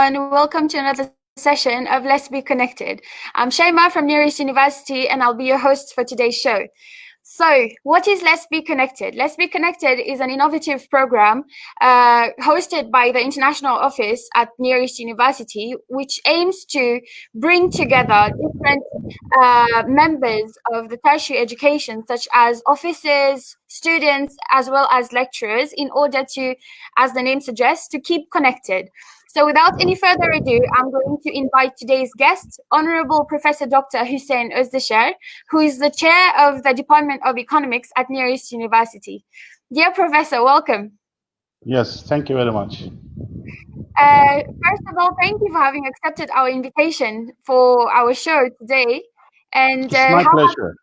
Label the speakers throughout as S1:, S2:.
S1: everyone. Welcome to another session of Let's Be Connected. I'm Shaima from Near East University, and I'll be your host for today's show. So, what is Let's Be Connected? Let's Be Connected is an innovative program hosted by the International Office at Near East University, which aims to bring together different members of the tertiary education, such as officers, students, as well as lecturers, in order to, as the name suggests, to keep connected. So without any further ado, I'm going to invite today's guest, Honorable Professor Dr. Hüseyin Özdeşer, who is the chair of the Department of Economics at Near East University. Dear Professor, welcome.
S2: Yes, thank you very much.
S1: First of all, thank you for having accepted our invitation for our show today. And
S2: it's my pleasure.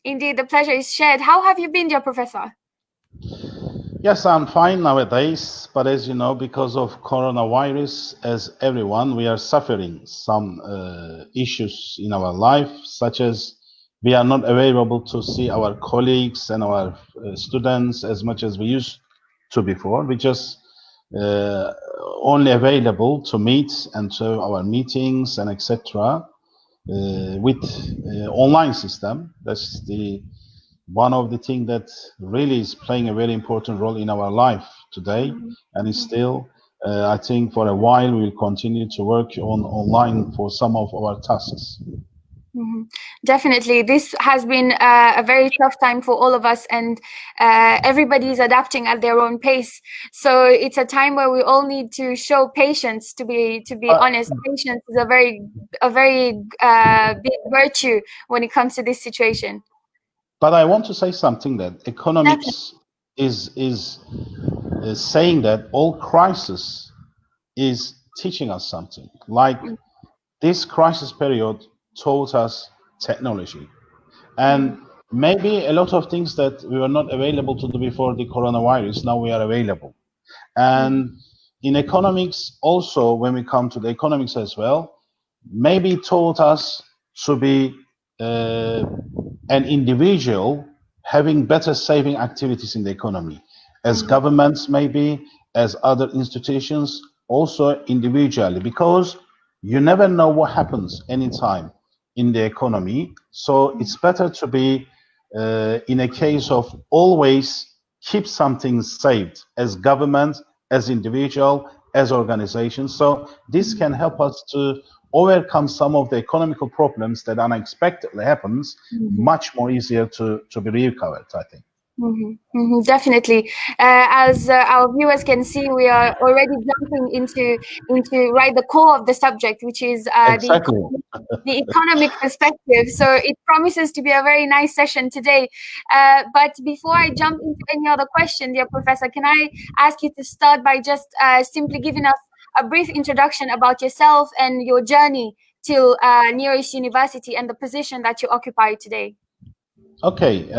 S1: Indeed, the pleasure is shared. How have you been, dear Professor?
S2: Yes, I'm fine nowadays, but as you know, because of coronavirus, as everyone, we are suffering some issues in our life, such as we are not available to see our colleagues and our students as much as we used to before. We just only available to meet and to our meetings and etc. With online system. That's the one of the things that really is playing a very important role in our life today, and is still, I think, for a while we will continue to work on online for some of our tasks.
S1: Definitely, this has been a very tough time for all of us, and everybody is adapting at their own pace. So it's a time where we all need to show patience. To be honest, patience is a very big virtue when it comes to this situation.
S2: But I want to say something that economics is saying that all crisis is teaching us something. Like this crisis period taught us technology, and maybe a lot of things that we were not available to do before the coronavirus, now we are available. And in economics also, when we come to the economics as well, maybe it taught us to be an individual having better saving activities in the economy, as governments maybe, as other institutions, also individually, because you never know what happens anytime in the economy. So it's better to be in a case of always keep something saved as government, as individual, as organization. So this can help us to overcome some of the economical problems that unexpectedly happens, much more easier to be recovered, I think.
S1: Definitely. As our viewers can see, we are already jumping into right the core of the subject, which is
S2: Exactly.
S1: the economic perspective. So it promises to be a very nice session today. But before I jump into any other question, dear Professor, can I ask you to start by just simply giving us a brief introduction about yourself and your journey till Near East University and the position that you occupy today?
S2: Okay.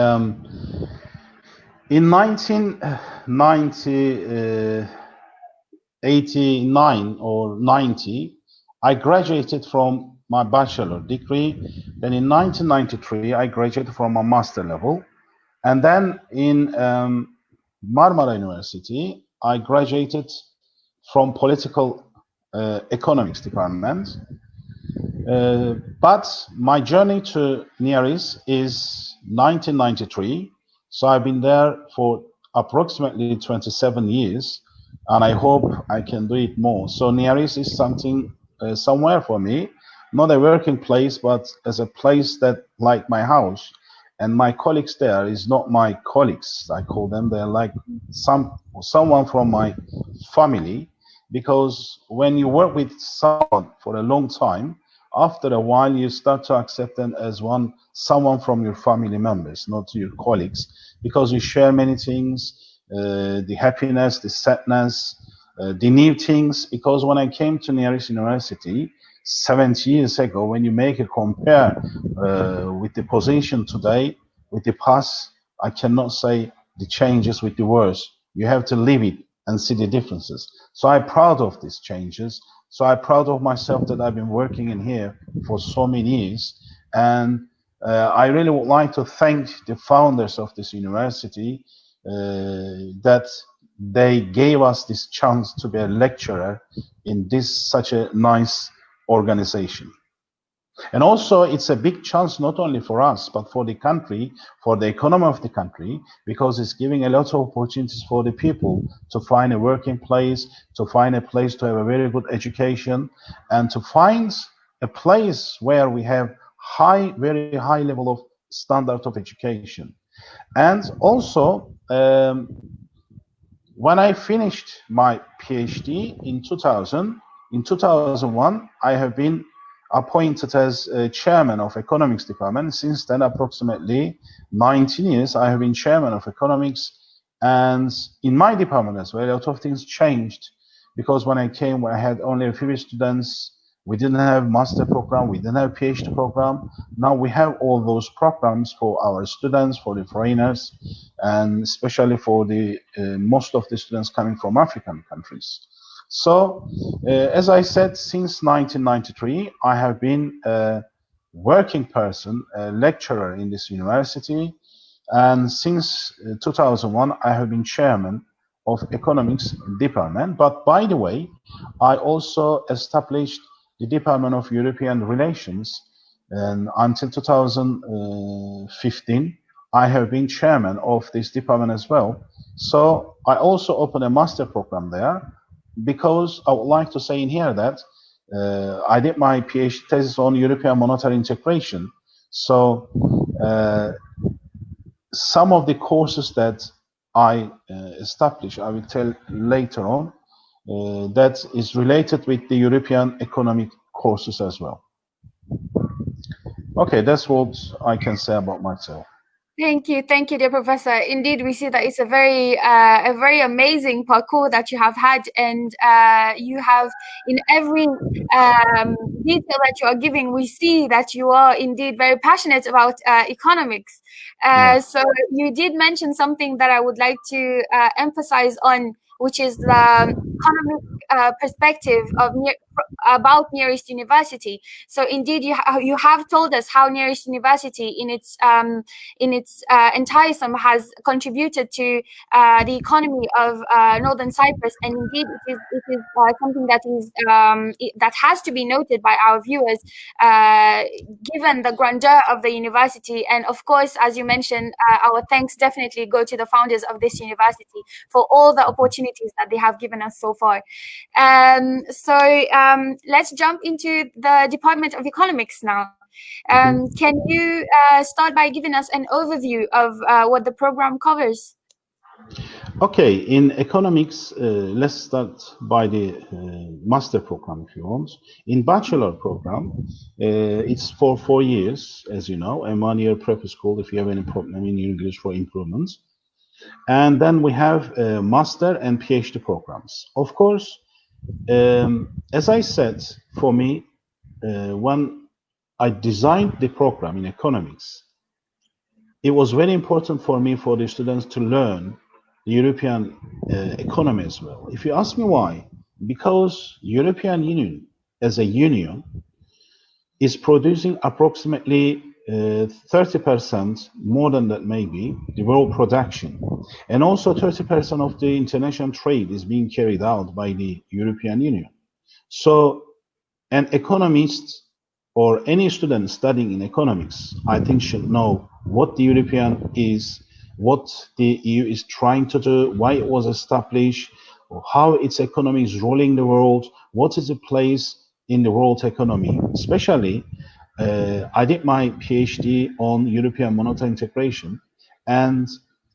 S2: In 1989 or 90, I graduated from my bachelor degree. Then in 1993, I graduated from my master level. And then in Marmara University, I graduated from political economics department. But my journey to Near East is 1993. So I've been there for approximately 27 years, and I hope I can do it more. So Near East is something, somewhere for me, not a working place, but as a place that, like my house, and my colleagues there is not my colleagues, I call them. They're like someone from my family, because when you work with someone for a long time, after a while you start to accept them as someone from your family members, not your colleagues, because you share many things, the happiness, the sadness, the new things. Because when I came to Near East University 70 years ago, when you make a compare with the position today, with the past, I cannot say the changes with the words. You have to live it and see the differences. So I'm proud of these changes. So I'm proud of myself that I've been working in here for so many years. And I really would like to thank the founders of this university that they gave us this chance to be a lecturer in such a nice organization. And also, it's a big chance not only for us, but for the country, for the economy of the country, because it's giving a lot of opportunities for the people to find a working place, to find a place to have a very good education, and to find a place where we have very high level of standard of education. And also, when I finished my PhD in 2001, I have been appointed as chairman of economics department. Since then, approximately 19 years, I have been chairman of economics. And in my department as well, a lot of things changed, because when I came, I had only a few students. We didn't have master program, we didn't have PhD program. Now we have all those programs for our students, for the foreigners, and especially for the most of the students coming from African countries. So, as I said, since 1993, I have been a working person, a lecturer in this university, and since 2001, I have been chairman of economics department. But by the way, I also established the Department of European Relations, and until 2015, I have been chairman of this department as well. So I also opened a master program there, because I would like to say in here that I did my PhD thesis on European monetary integration. So some of the courses that I established, I will tell later on, that is related with the European economic courses as well. Okay, that's what I can say about myself.
S1: Thank you, dear Professor. Indeed, we see that it's a very amazing parcours that you have had, and you have, in every detail that you are giving, we see that you are indeed very passionate about economics. So you did mention something that I would like to emphasize on, which is the economic perspective of about Near East University. So indeed, you have told us how Near East University, in its entire sum, has contributed to the economy of Northern Cyprus, and indeed, it is something that is that has to be noted by our viewers, given the grandeur of the university. And of course, as you mentioned, our thanks definitely go to the founders of this university for all the opportunities that they have given us so far. Let's jump into the Department of Economics now. Can you start by giving us an overview of what the program covers?
S2: Okay, in economics, let's start by the master program, if you want. In bachelor program, it's for 4 years, as you know, and 1 year prep school if you have any problem in English for improvements. And then we have master and PhD programs. Of course, as I said, for me, when I designed the program in economics, it was very important for me, for the students, to learn the European economy as well. If you ask me why, because European Union as a union is producing approximately 30% more than that, maybe, the world production. And also 30% of the international trade is being carried out by the European Union. So an economist or any student studying in economics, I think, should know what the European is, what the EU is trying to do, why it was established, or how its economy is ruling the world, what is its place in the world economy. Especially, I did my PhD on European monetary integration, and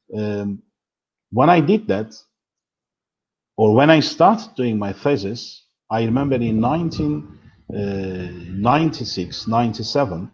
S2: when I did that, or when I started doing my thesis, I remember in 1996, 97,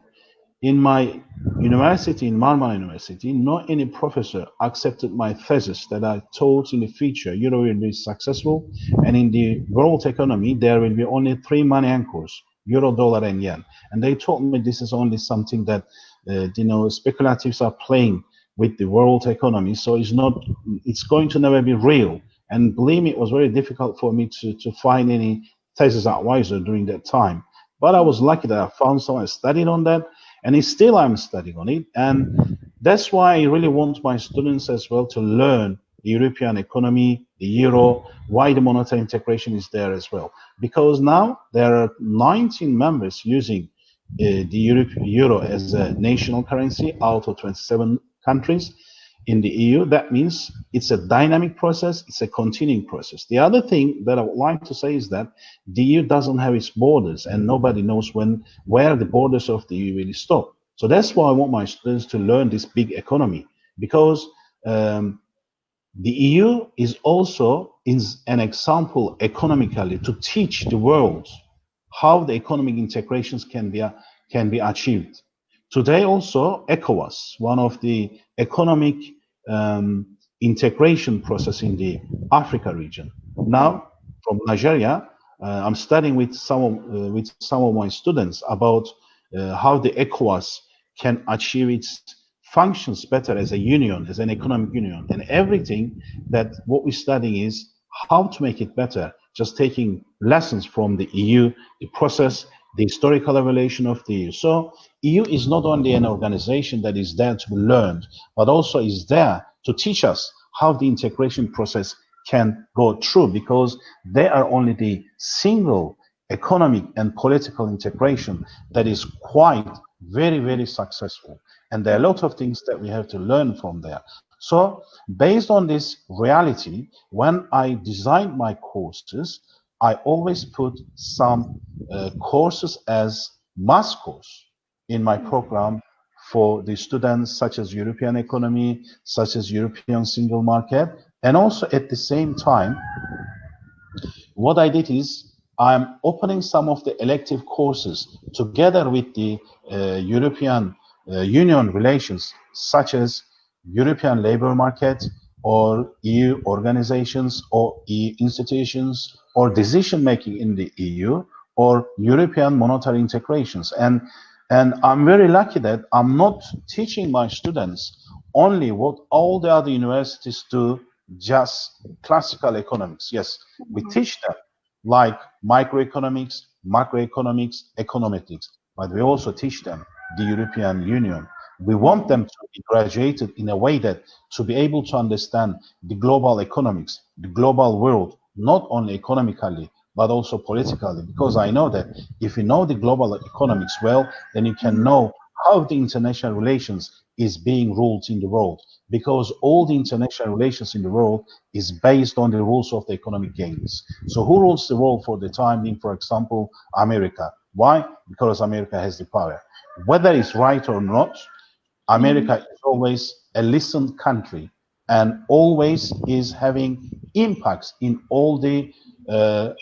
S2: in my university, in Marmara University, not any professor accepted my thesis that I taught in the future Euro will be successful, and in the world economy there will be only 3 money anchors: Euro, dollar, and yen. And they told me this is only something that speculatives are playing with the world economy, so it's going to never be real. And believe me, it was very difficult for me to find any thesis advisor during that time. But I was lucky that I found someone studied on that, and I'm studying on it. And that's why I really want my students as well to learn the European economy, the euro, why the monetary integration is there as well. Because now there are 19 members using the euro as a national currency out of 27 countries in the EU. That means it's a dynamic process, it's a continuing process. The other thing that I would like to say is that the EU doesn't have its borders, and nobody knows where the borders of the EU really stop. So that's why I want my students to learn this big economy, because the EU is also an example economically to teach the world how the economic integrations can be achieved. Today also, ECOWAS, one of the economic integration process in the Africa region. Now, from Nigeria, I'm studying with some of my students about how the ECOWAS can achieve its functions better as a union, as an economic union, and everything that what we're studying is how to make it better, just taking lessons from the EU, the process, the historical evaluation of the EU. So EU is not only an organization that is there to be learned, but also is there to teach us how the integration process can go through, because they are only the single economic and political integration that is quite very, very successful. And there are a lot of things that we have to learn from there. So based on this reality, when I designed my courses, I always put some courses as must course in my program for the students, such as European economy, such as European single market. And also at the same time, what I did is I'm opening some of the elective courses together with the European Union relations, such as European labor market or EU organizations or EU institutions or decision making in the EU or European monetary integrations. And I'm very lucky that I'm not teaching my students only what all the other universities do, just classical economics. Yes, we teach them like microeconomics, macroeconomics, econometrics, but we also teach them the European Union. We want them to be graduated in a way that to be able to understand the global economics, the global world, not only economically, but also politically, because I know that if you know the global economics well, then you can know how the international relations is being ruled in the world, because all the international relations in the world is based on the rules of the economic games. So who rules the world for the time being? For example, America. Why? Because America has the power. Whether it's right or not, America is always a listened country and always is having impacts in all the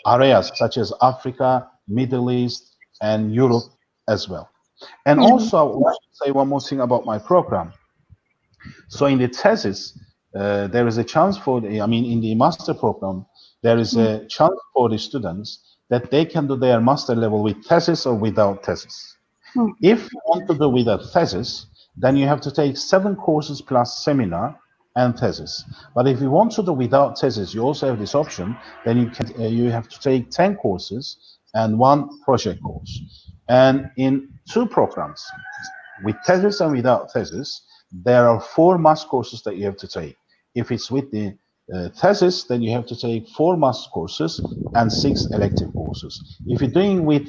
S2: areas such as Africa, Middle East, and Europe as well. And also, I would like to say one more thing about my program. So in the thesis, there is a chance for in the master program, there is a chance for the students that they can do their master level with thesis or without thesis. If you want to do with a thesis, then you have to take 7 courses plus seminar and thesis. But if you want to do without thesis, you also have this option. Then you have to take 10 courses and 1 project course. And in 2 programs, with thesis and without thesis, there are 4 must courses that you have to take. If it's with the thesis, then you have to take 4 must courses and 6 elective courses. If you're doing with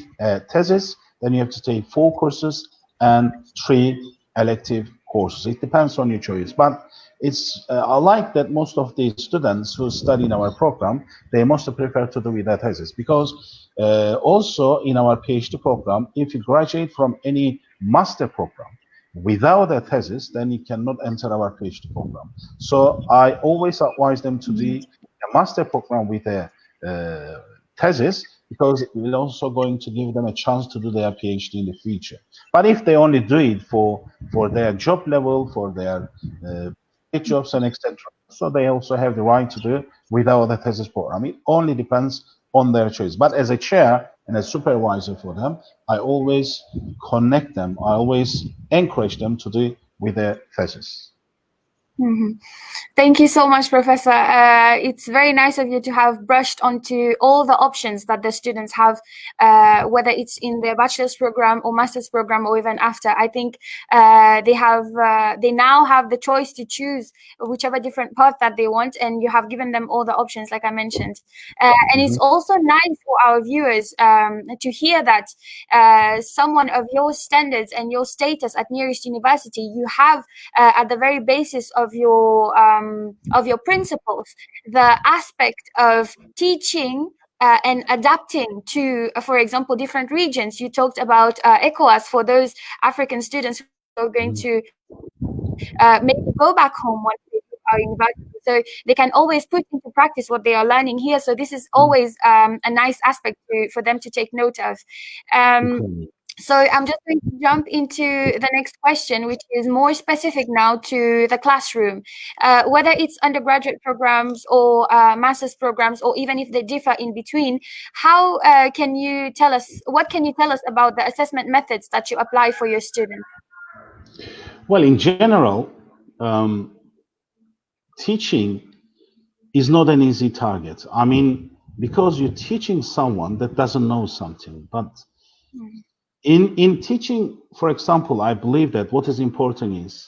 S2: thesis, then you have to take 4 courses and 3 elective courses. It depends on your choice, but it's I like that most of the students who study in our program, they mostly prefer to do with that thesis, because also in our PhD program, if you graduate from any master program without a thesis, then you cannot enter our PhD program. So I always advise them to do a master program with a thesis, because it will also going to give them a chance to do their PhD in the future. But if they only do it for their job level, for their jobs and etc., so they also have the right to do it without a thesis program. It only depends on their choice. But as a chair and a supervisor for them, I always connect them, I always encourage them to do it with a thesis.
S1: Mhm. Thank you so much, Professor. It's very nice of you to have brushed onto all the options that the students have, whether it's in their bachelor's program or master's program or even after. I think they now have the choice to choose whichever different path that they want, and you have given them all the options, like I mentioned. And it's also nice for our viewers to hear that someone of your standards and your status at nearest university, you have at the very basis of your principles the aspect of teaching and adapting to, for example, different regions. You talked about ECOWAS for those African students who are going to maybe go back home once they leave our university. So they can always put into practice what they are learning here. So this is always a nice aspect for them to take note of. So I'm just going to jump into the next question, which is more specific now to the classroom. Whether it's undergraduate programs or master's programs, or even if they differ in between, how can you tell us, what can you tell us about the assessment methods that you apply for your students?
S2: Well, in general, teaching is not an easy target. I mean, because you're teaching someone that doesn't know something. But in teaching, for example, I believe that what is important is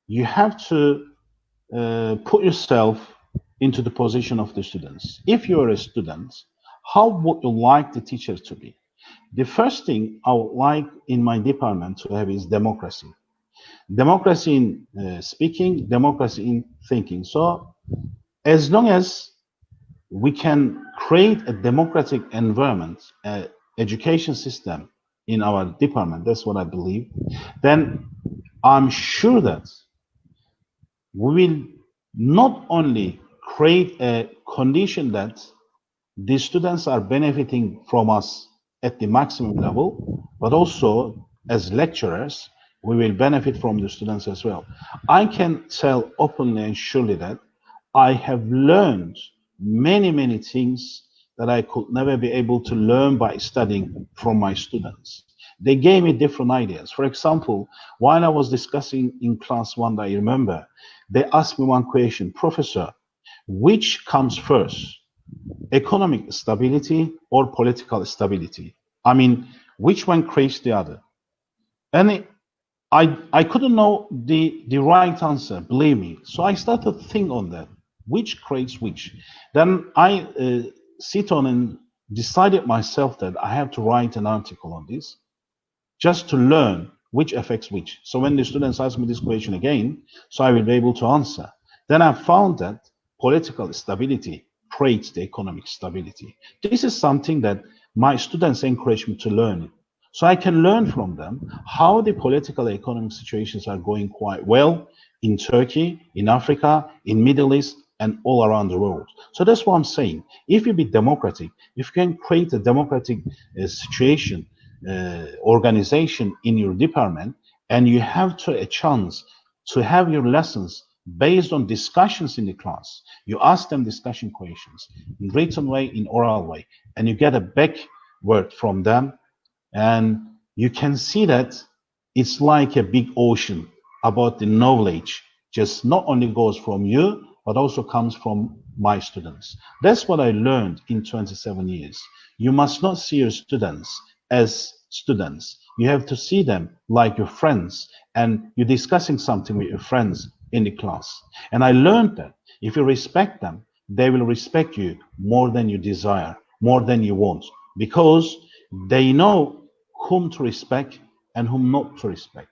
S2: you have to put yourself into the position of the students. If you're a student, how would you like the teacher to be? The first thing I would like in my department to have is democracy. Democracy in speaking, democracy in thinking. So as long as we can create a democratic environment, education system in our department, that's what I believe, then I'm sure that we will not only create a condition that the students are benefiting from us at the maximum level, but also as lecturers, we will benefit from the students as well. I can tell openly and surely that I have learned many things that I could never be able to learn by studying from my students. They gave me different ideas. For example, while I was discussing in class one, I remember, they asked me one question, Professor, which comes first? Economic stability or political stability? I mean, which one creates the other? And I couldn't know the right answer, believe me. So I started to think on that, which creates which. Then I sit on and decided myself that I have to write an article on this, just to learn which affects which. So when the students ask me this question again, so I will be able to answer. Then I found that political stability creates the economic stability. This is something that my students encourage me to learn. So I can learn from them how the political economic situations are going quite well in Turkey, in Africa, in Middle East, and all around the world. So that's what I'm saying. If you be democratic, if you can create a democratic situation, organization in your department, and you have a chance to have your lessons based on discussions in the class. You ask them discussion questions in written way, in oral way, and you get a back word from them, and you can see that it's like a big ocean about the knowledge, just not only goes from you, but also comes from my students. That's what I learned in 27 years. You must not see your students as students. You have to see them like your friends, and you're discussing something with your friends in the class. And I learned that if you respect them, they will respect you more than you desire, more than you want, because they know whom to respect and whom not to respect.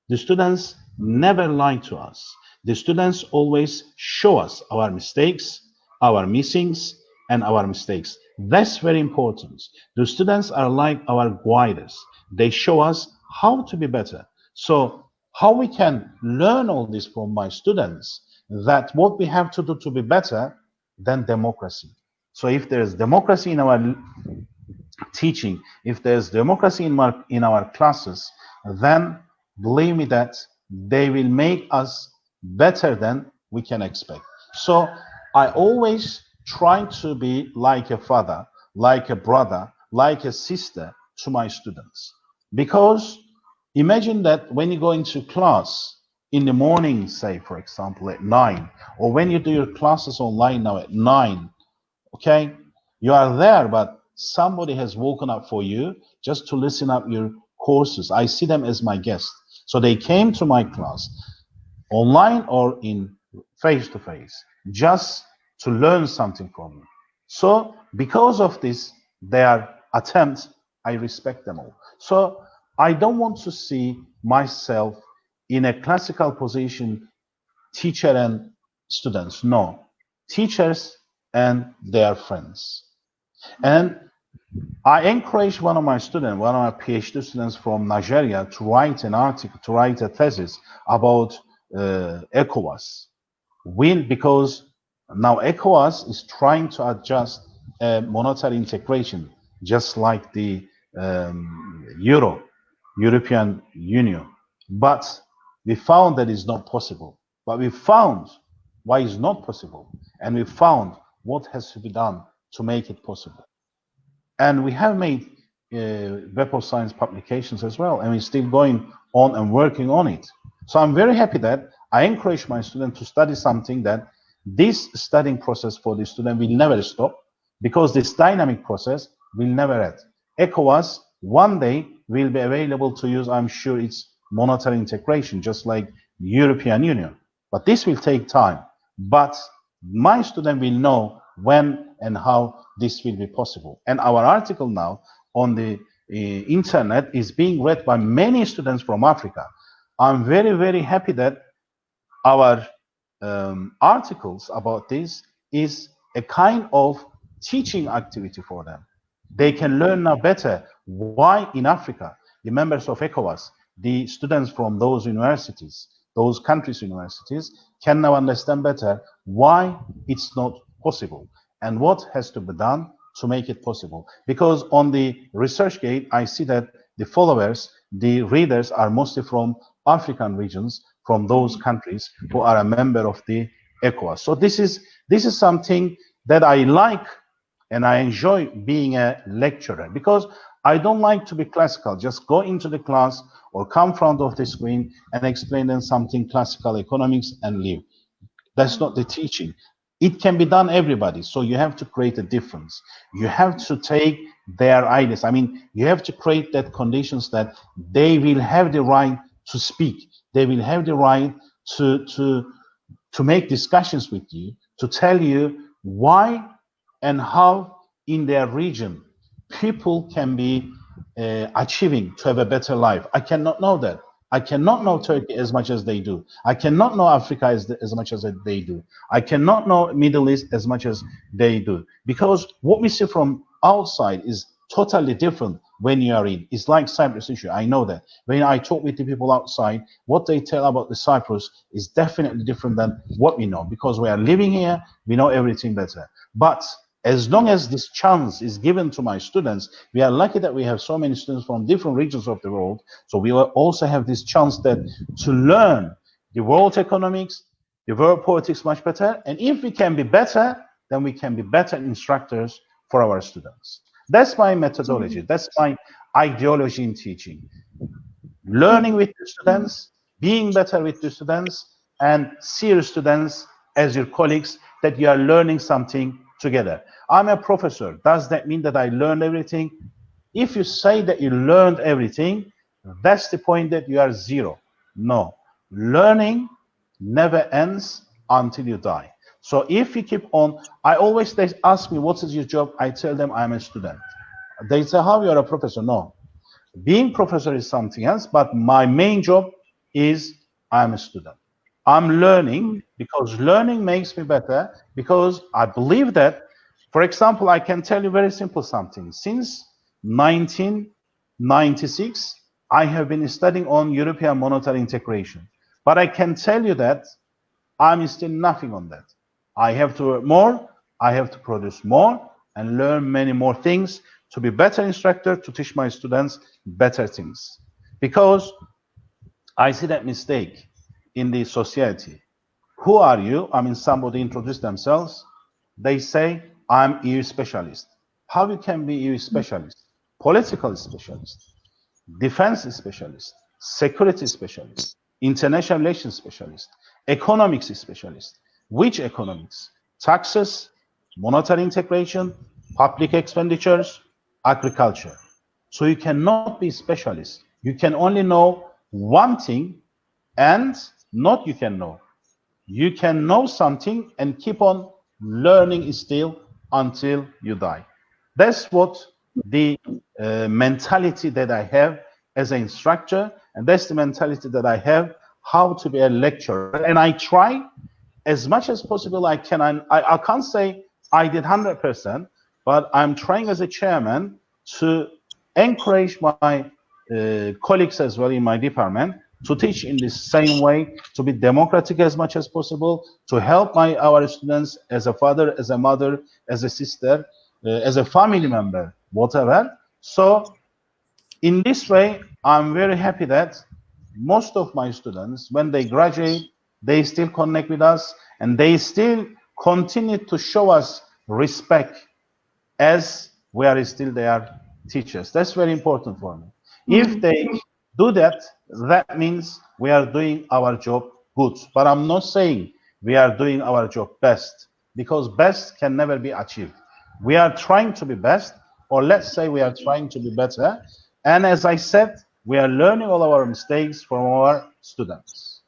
S2: The students never lie to us. The students always show us our mistakes, our missings, and our mistakes. That's very important. The students are like our guides. They show us how to be better. So how we can learn all this from my students, that what we have to do to be better than democracy. So if there's democracy in our teaching, if there's democracy in our classes, then believe me that they will make us better than we can expect. So I always try to be like a father, like a brother, like a sister to my students. Because imagine that when you go into class, in the morning, say, for example, at 9, or when you do your classes online now at 9, okay? You are there, but somebody has woken up for you just to listen up your courses. I see them as my guests. So they came to my class, online or in face-to-face, just to learn something from me. So because of this, their attempt, I respect them all. So I don't want to see myself in a classical position, teacher and students. No, teachers and their friends. And I encouraged one of my students, one of my PhD students from Nigeria, to write an article, to write a thesis about ECOWAS. Because now ECOWAS is trying to adjust monetary integration, just like the European Union. But we found that it's not possible. But we found why it's not possible. And we found what has to be done to make it possible. And we have made Web of Science publications as well, and we're still going on and working on it. So I'm very happy that I encourage my students to study something that this studying process for the student will never stop, because this dynamic process will never end. ECOWAS one day will be available to use, I'm sure, its monetary integration, just like the European Union. But this will take time. But my student will know when and how this will be possible. And our article now on the internet is being read by many students from Africa. I'm very, very happy that our articles about this is a kind of teaching activity for them. They can learn now better why in Africa, the members of ECOWAS, the students from those universities, those countries' universities, can now understand better why it's not possible and what has to be done to make it possible. Because on the ResearchGate, I see that the followers, the readers, are mostly from African regions, from those countries who are a member of the ECOWAS. So this is something that I like, and I enjoy being a lecturer, because I don't like to be classical, just go into the class or come in front of the screen and explain them something classical economics and leave. That's not the teaching. It can be done everybody. So you have to create a difference. You have to take their ideas. I mean, you have to create that conditions that they will have the right to speak. They will have the right to make discussions with you, to tell you why and how in their region people can be achieving to have a better life. I cannot know that. I cannot know Turkey as much as they do. I cannot know Africa as much as they do. I cannot know Middle East as much as they do. Because what we see from outside is totally different when you are in. It's like Cyprus issue. I know that. When I talk with the people outside, what they tell about the Cyprus is definitely different than what we know. Because we are living here, we know everything better. But as long as this chance is given to my students, we are lucky that we have so many students from different regions of the world. So we will also have this chance that to learn the world economics, the world politics much better. And if we can be better, then we can be better instructors for our students. That's my methodology. That's my ideology in teaching. Learning with the students, being better with the students, and see your students as your colleagues, that you are learning something together. I'm a professor. Does that mean that I learned everything? If you say that you learned everything, that's the point that you are zero. No, learning never ends until you die. So if you keep on, they ask me, what is your job? I tell them I'm a student. They say, how you are a professor? No, being professor is something else, but my main job is I'm a student. I'm learning because learning makes me better, because I believe that, for example, I can tell you very simple something. Since 1996, I have been studying on European monetary integration. But I can tell you that I'm still nothing on that. I have to work more, I have to produce more, and learn many more things to be better instructor, to teach my students better things. Because I see that mistake in the society. Who are you? I mean, somebody introduce themselves. They say, I'm EU specialist. How you can be EU specialist? Political specialist, defense specialist, security specialist. international relations specialist, economics specialist. Which economics? Taxes, monetary integration, public expenditures, agriculture. So you cannot be specialist. You can only know one thing, and not you can know. You can know something and keep on learning still until you die. That's what the mentality that I have as an instructor, and that's the mentality that I have how to be a lecturer. And I try as much as possible I can. I can't say I did 100%, but I'm trying as a chairman to encourage my colleagues as well in my department to teach in the same way, to be democratic as much as possible, to help our students as a father, as a mother, as a sister, as a family member, whatever. So in this way, I'm very happy that most of my students, when they graduate, they still connect with us and they still continue to show us respect as we are still their teachers. That's very important for me. If they do that, that means we are doing our job good. But I'm not saying we are doing our job best, because best can never be achieved. We are trying to be best, or let's say we are trying to be better. And as I said, we are learning all our mistakes from our students.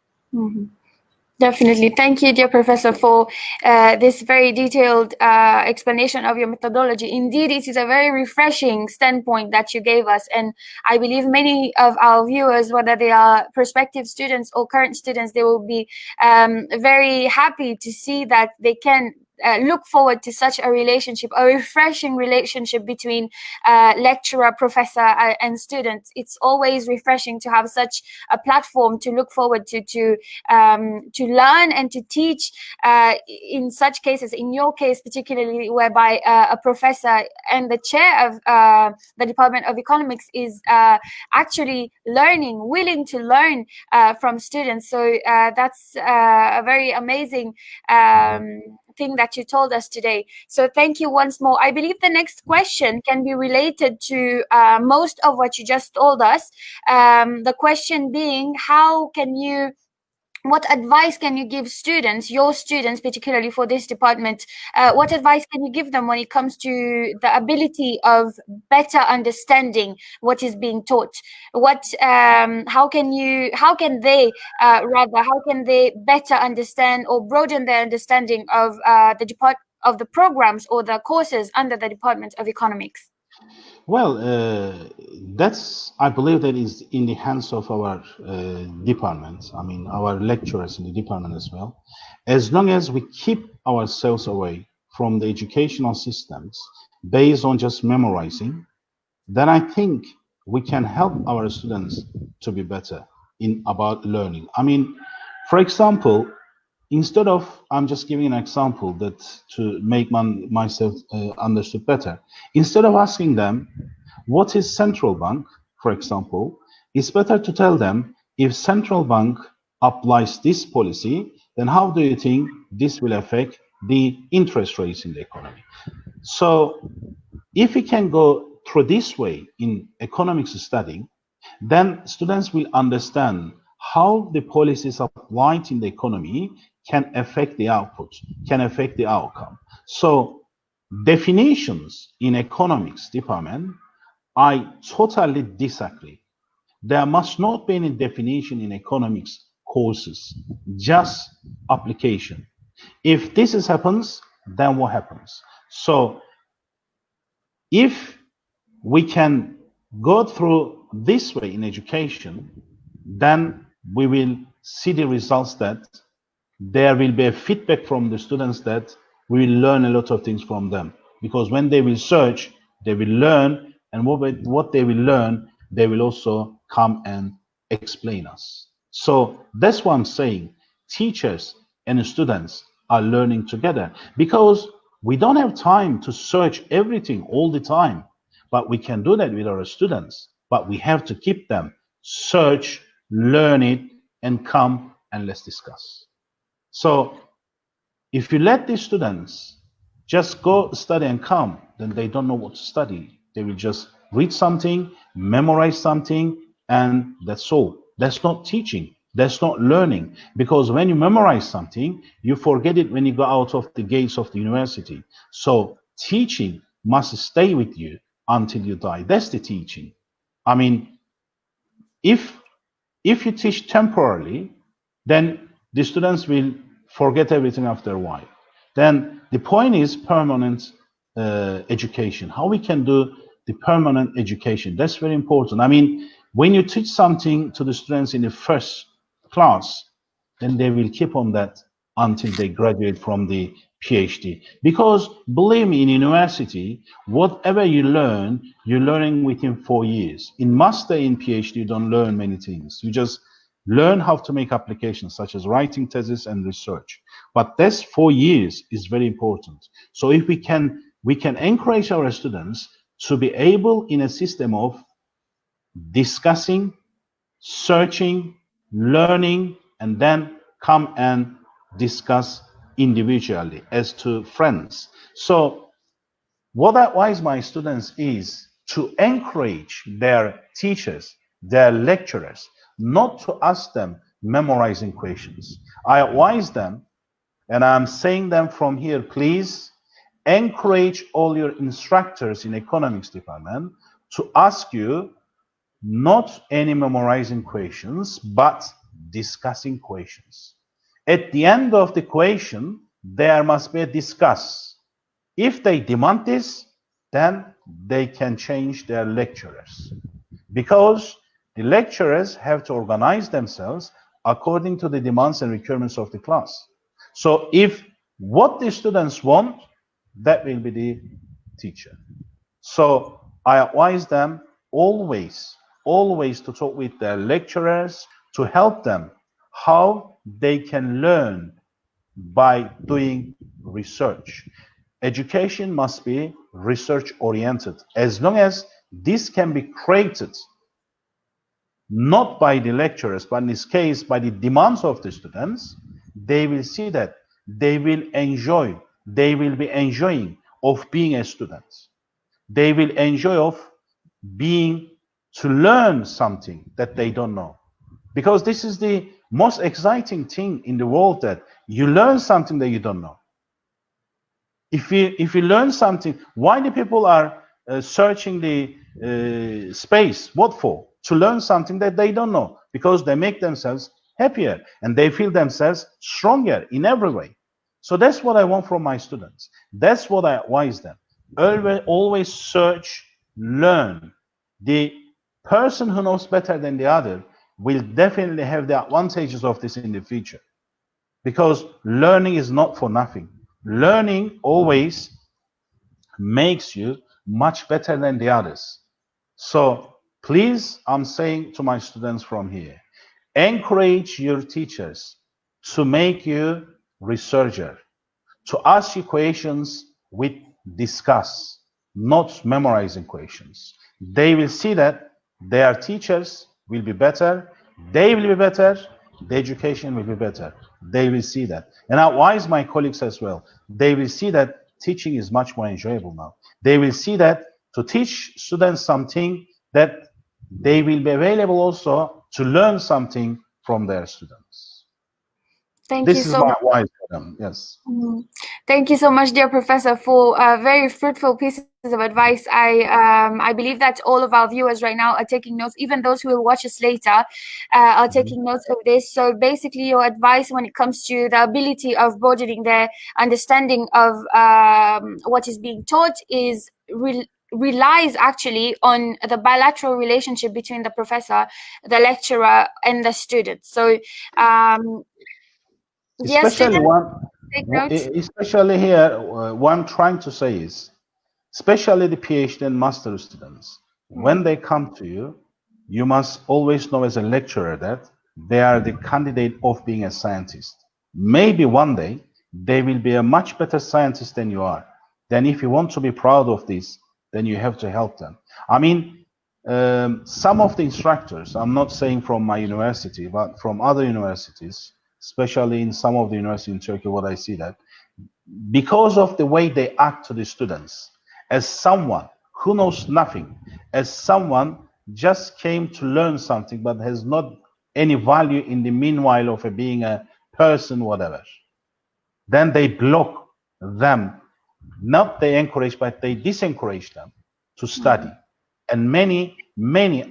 S1: Definitely. Thank you, dear Professor, for this very detailed explanation of your methodology. Indeed, it is a very refreshing standpoint that you gave us. And I believe many of our viewers, whether they are prospective students or current students, they will be very happy to see that they can look forward to such a relationship, a refreshing relationship between lecturer, professor, and student. It's always refreshing to have such a platform to look forward to learn and to teach. In such cases, in your case particularly, whereby a professor and the chair of the Department of Economics is actually learning, willing to learn from students. So that's a very amazing thing that you told us today. So thank you once more. I believe the next question can be related to most of what you just told us. The question being, what advice can you give students, your students, particularly for this department? What advice can you give them when it comes to the ability of better understanding what is being taught? How can they better understand or broaden their understanding of the programs or the courses under the Department of Economics?
S2: Well, I believe that is in the hands of our department. I mean, our lecturers in the department as well. As long as we keep ourselves away from the educational systems based on just memorizing, then I think we can help our students to be better about learning. I mean, for example, instead of, I'm just giving an example that to make myself understood better. Instead of asking them, what is central bank, for example, it's better to tell them, if central bank applies this policy, then how do you think this will affect the interest rates in the economy? So if we can go through this way in economics studying, then students will understand how the policies applied in the economy can affect the output, can affect the outcome. So definitions in economics department, I totally disagree. There must not be any definition in economics courses, just application. If this happens, then what happens? So if we can go through this way in education, then we will see the results that there will be a feedback from the students that we will learn a lot of things from them. Because when they will search, they will learn, and what they will learn, they will also come and explain us. So that's what I'm saying. Teachers and students are learning together, because we don't have time to search everything all the time, but we can do that with our students. But we have to keep them, search, learn it, and come and let's discuss. So if you let these students just go study and come, then they don't know what to study. They will just read something, memorize something, and that's all. That's not teaching. That's not learning, because when you memorize something, you forget it when you go out of the gates of the university. So teaching must stay with you until you die. That's the teaching. I mean, if you teach temporarily, then the students will forget everything after a while. Then the point is permanent education. How we can do the permanent education? That's very important. I mean, when you teach something to the students in the first class, then they will keep on that until they graduate from the PhD. Because believe me, in university, whatever you learn, you're learning within 4 years. In master, in PhD, you don't learn many things. You just learn how to make applications, such as writing thesis and research. But this 4 years is very important. So if we can encourage our students to be able in a system of discussing, searching, learning, and then come and discuss individually as to friends. So what I advise my students is to encourage their teachers, their lecturers, not to ask them memorizing questions. I advise them, and I'm saying them from here, please encourage all your instructors in economics department to ask you not any memorizing questions, but discussing questions. At the end of the question, there must be a discuss. If they demand this, then they can change their lecturers, because the lecturers have to organize themselves according to the demands and requirements of the class. So if what the students want, that will be the teacher. So I advise them always to talk with their lecturers to help them how they can learn by doing research. Education must be research oriented. As long as this can be created not by the lecturers, but in this case by the demands of the students, they will see that they will be enjoying of being a student. They will enjoy of being to learn something that they don't know. Because this is the most exciting thing in the world, that you learn something that you don't know. If you learn something, why the people are searching the space? What for? To learn something that they don't know, because they make themselves happier and they feel themselves stronger in every way. So that's what I want from my students. That's what I advise them. Always search, learn. The person who knows better than the other will definitely have the advantages of this in the future, because learning is not for nothing. Learning always makes you much better than the others. So please, I'm saying to my students from here, encourage your teachers to make you researcher, to ask you questions with discuss, not memorizing questions. They will see that their teachers will be better, they will be better, the education will be better. They will see that. And I advise my colleagues as well. They will see that teaching is much more enjoyable now. They will see that to teach students something, that they will be available also to learn something from their students.
S1: Thank you
S2: This is
S1: so
S2: my
S1: much.
S2: advice for them. Yes.
S1: Thank you so much, dear Professor, for very fruitful pieces of advice. I believe that all of our viewers right now are taking notes. Even those who will watch us later are taking notes of this. So basically, your advice when it comes to the ability of broadening their understanding of what is being taught is relies actually on the bilateral relationship between the professor, the lecturer, and the student. So
S2: Especially
S1: take notes.
S2: especially here, what I'm trying to say is, especially the PhD and master students, when they come to you, you must always know as a lecturer that they are the candidate of being a scientist. Maybe one day they will be a much better scientist than you are. Then if you want to be proud of this, then you have to help them. I mean, some of the instructors, I'm not saying from my university, but from other universities, especially in some of the universities in Turkey, what I see that because of the way they act to the students, as someone who knows nothing, as someone just came to learn something but has not any value in the meanwhile of being a person, whatever. Then they block them. Not they encourage, but they disencourage them to study. And many,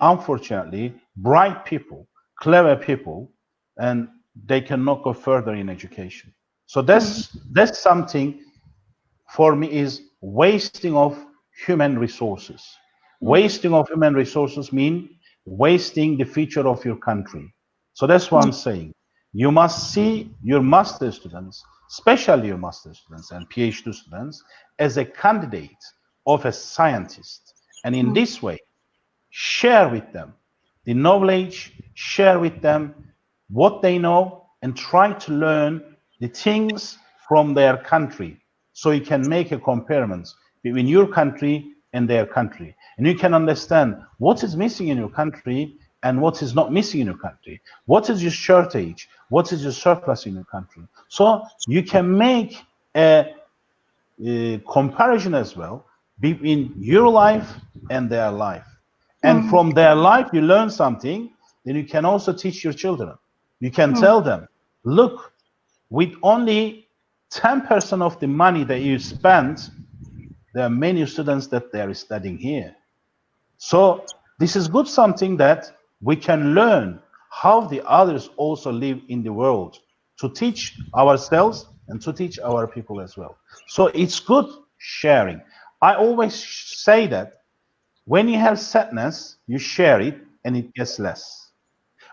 S2: unfortunately, bright people, clever people, and they cannot go further in education. So that's something for me is wasting of human resources. Wasting of human resources mean wasting the future of your country. So that's what I'm saying. You must see your master students, especially your master students and PhD students, as a candidate of a scientist. And in this way, share with them the knowledge, share with them what they know, and try to learn the things from their country. So you can make a comparison between your country and their country. And you can understand what is missing in your country and what is not missing in your country. What is your shortage? What is your surplus in your country? So you can make a comparison as well between your life and their life. And from their life, you learn something, then you can also teach your children. You can tell them, look, with only 10% of the money that you spend, there are many students that they are studying here. So this is good something that we can learn how the others also live in the world, to teach ourselves and to teach our people as well. So it's good sharing. I always say that when you have sadness, you share it and it gets less.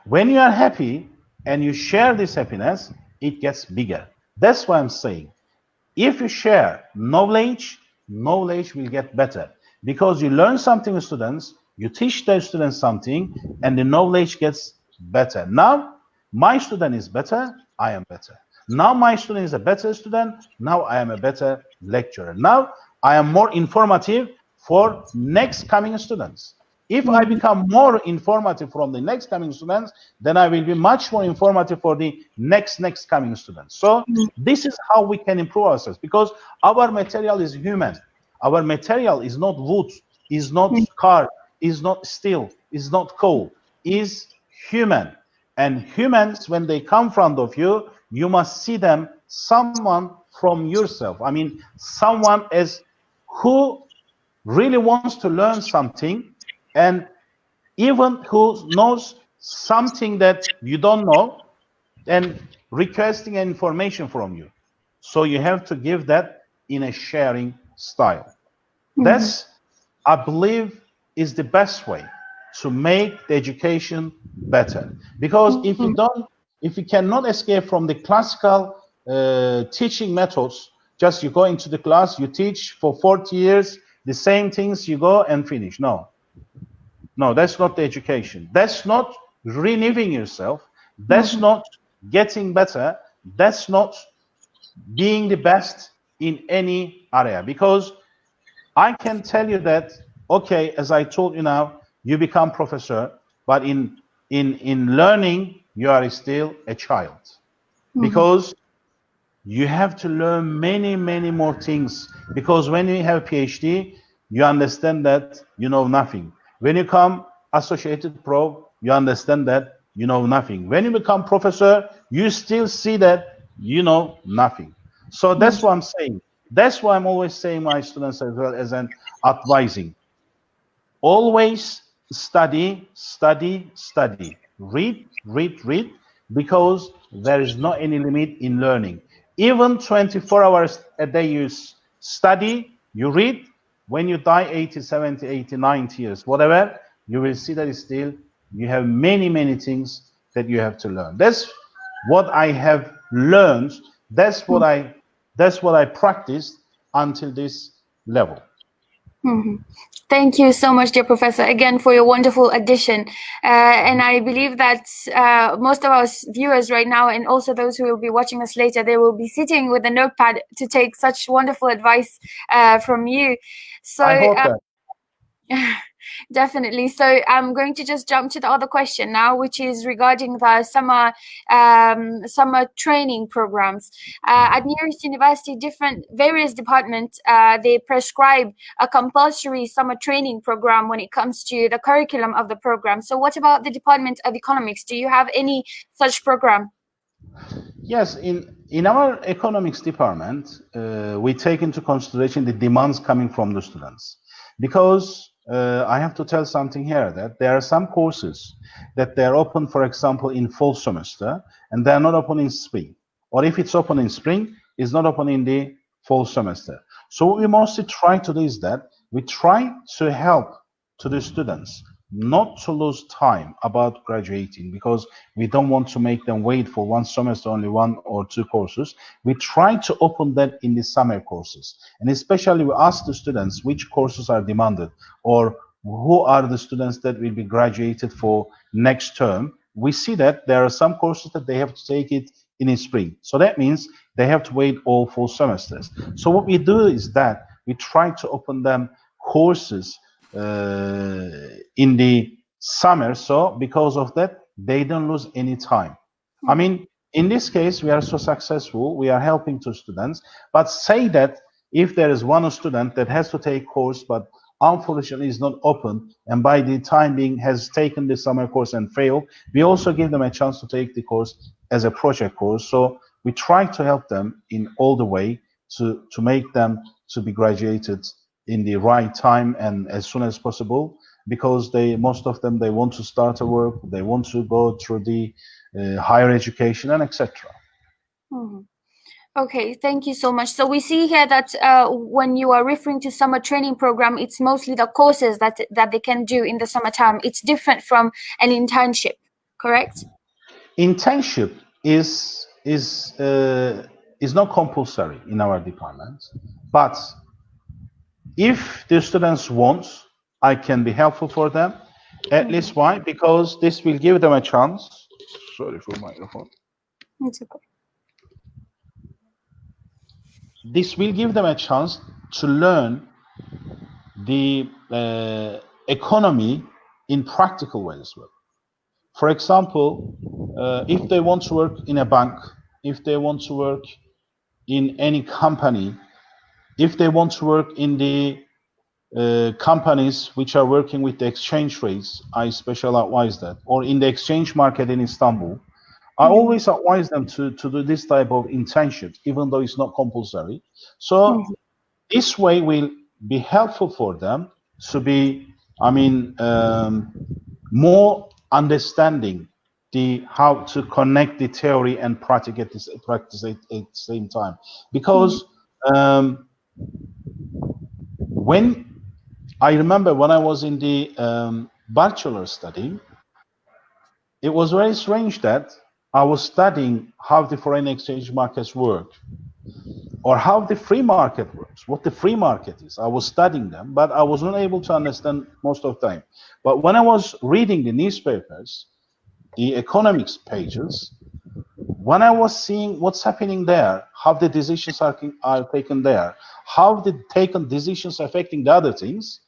S2: When you are happy and you share this happiness, it gets bigger. That's what I'm saying. If you share knowledge, knowledge will get better. Because you learn something with students, you teach the students something, and the knowledge gets better. Now, my student is better, I am better. Now my student is a better student, now I am a better lecturer. Now I am more informative for next coming students. If I become more informative from the next coming students, then I will be much more informative for the next coming students. So this is how we can improve ourselves, because our material is human. Our material is not wood, is not car, is not steel, is not coal, is human. And humans, when they come in front of you, you must see them someone from yourself. I mean, someone as who really wants to learn something, and even who knows something that you don't know, and requesting information from you. So you have to give that in a sharing style. That's, I believe, is the best way to make the education better. Because if you cannot escape from the classical teaching methods, just you go into the class, you teach for 40 years, the same things, you go and finish. No, that's not the education. That's not renewing yourself. That's not getting better. That's not being the best in any area. Because I can tell you that, okay, as I told you now, you become professor, but in learning, you are still a child. Because you have to learn many more things. Because when you have a PhD, you understand that you know nothing. When you come associated prof, you understand that you know nothing. When you become professor, you still see that you know nothing. So that's what I'm saying. That's why I'm always saying my students as well as an advising. Always study. Read, because there is no any limit in learning. Even 24 hours a day you study, you read, when you die 80, 70, 80, 90 years, whatever, you will see that still you have many things that you have to learn. That's what I have learned. That's what I practiced until this level.
S1: Thank you so much, dear Professor, again for your wonderful addition. And I believe that most of our viewers right now, and also those who will be watching us later, they will be sitting with a notepad to take such wonderful advice from you. So
S2: I hope that.
S1: Definitely. So I'm going to just jump to the other question now, which is regarding the summer training programs. At Near East University, various departments, they prescribe a compulsory summer training program when it comes to the curriculum of the program. So what about the Department of Economics? Do you have any such program?
S2: Yes, in our economics department, we take into consideration the demands coming from the students. Because I have to tell something here, that there are some courses that they're open, for example, in fall semester, and they're not open in spring. Or if it's open in spring, it's not open in the fall semester. So what we mostly try to do is that we try to help to the students not to lose time about graduating, because we don't want to make them wait for one semester, only one or two courses. We try to open that in the summer courses. And especially we ask the students which courses are demanded, or who are the students that will be graduated for next term. We see that there are some courses that they have to take it in the spring. So that means they have to wait all 4 semesters. So what we do is that we try to open them courses in the summer, so because of that they don't lose any time. I mean, in this case we are so successful, we are helping to students. But say that if there is one student that has to take course but unfortunately is not open, and by the time being has taken the summer course and failed, we also give them a chance to take the course as a project course. So we try to help them in all the way to make them to be graduated in the right time and as soon as possible, because most of them, they want to start a work, they want to go through the higher education and etc.
S1: Okay, thank you so much. So we see here that when you are referring to summer training program, it's mostly the courses that they can do in the summertime. It's different from an internship, correct?
S2: Internship is not compulsory in our department, but if the students want, I can be helpful for them. At least why? Because this will give them a chance. Sorry for microphone.
S1: It's okay.
S2: This will give them a chance to learn the economy in practical ways as well. For example, if they want to work in a bank, if they want to work in any company, if they want to work in the companies which are working with the exchange rates, I especially advise that, or in the exchange market in Istanbul, I always advise them to do this type of internship, even though it's not compulsory. So this way will be helpful for them to be, more understanding how to connect the theory and practice at the same time. Because when I remember when I was in the bachelor study, it was very strange that I was studying how the foreign exchange markets work, or how the free market works, what the free market is. I was studying them, but I was not able to understand most of the time. But when I was reading the newspapers, the economics pages, when I was seeing what's happening there, how the decisions are taken there, how the taken decisions affecting the other things,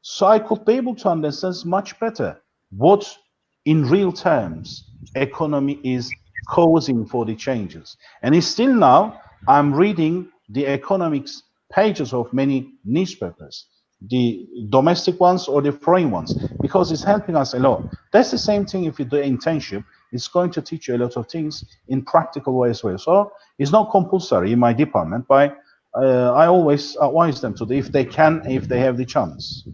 S2: so I could be able to understand much better what, in real terms, economy is causing for the changes. And it's still now, I'm reading the economics pages of many newspapers, the domestic ones or the foreign ones, because it's helping us a lot. That's the same thing if you do internship. It's going to teach you a lot of things in practical ways as well. So it's not compulsory in my department, but I always advise them to do if they can, if they have the chance.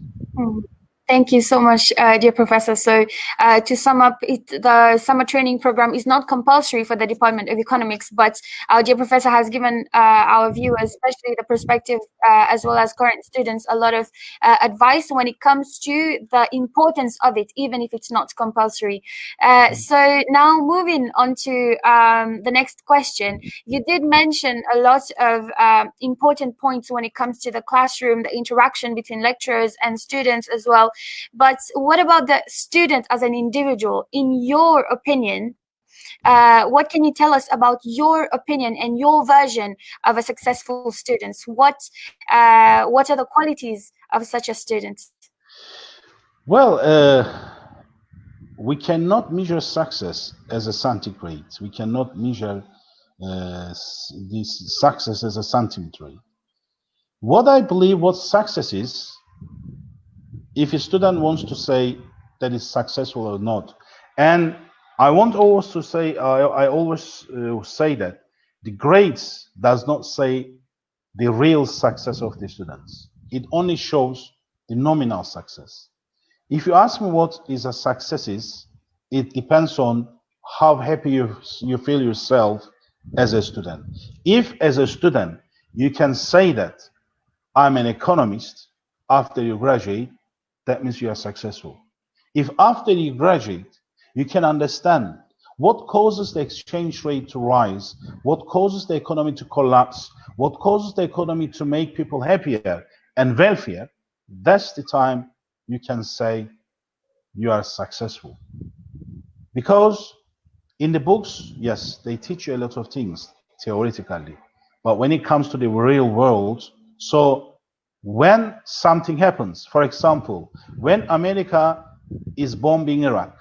S1: Thank you so much, dear Professor. So to sum up, the summer training program is not compulsory for the Department of Economics, but our dear Professor has given our viewers, especially the prospective as well as current students, a lot of advice when it comes to the importance of it, even if it's not compulsory. So now moving on to the next question, you did mention a lot of important points when it comes to the classroom, the interaction between lecturers and students as well. But what about the student as an individual? In your opinion, what can you tell us about your opinion and your version of a successful student? What are the qualities of such a student?
S2: Well, we cannot measure success as a centigrade. We cannot measure this success as a centigrade. What I believe what success is, if a student wants to say that is successful or not, and I want always to say, I always say that the grades does not say the real success of the students. It only shows the nominal success. If you ask me what is a success is, it depends on how happy you feel yourself as a student. If as a student you can say that I'm an economist after you graduate, that means you are successful. If after you graduate you can understand what causes the exchange rate to rise, what causes the economy to collapse, what causes the economy to make people happier and wealthier, that's the time you can say you are successful. Because in the books, yes, they teach you a lot of things theoretically, but when it comes to the real world, so when something happens, for example, when America is bombing Iraq,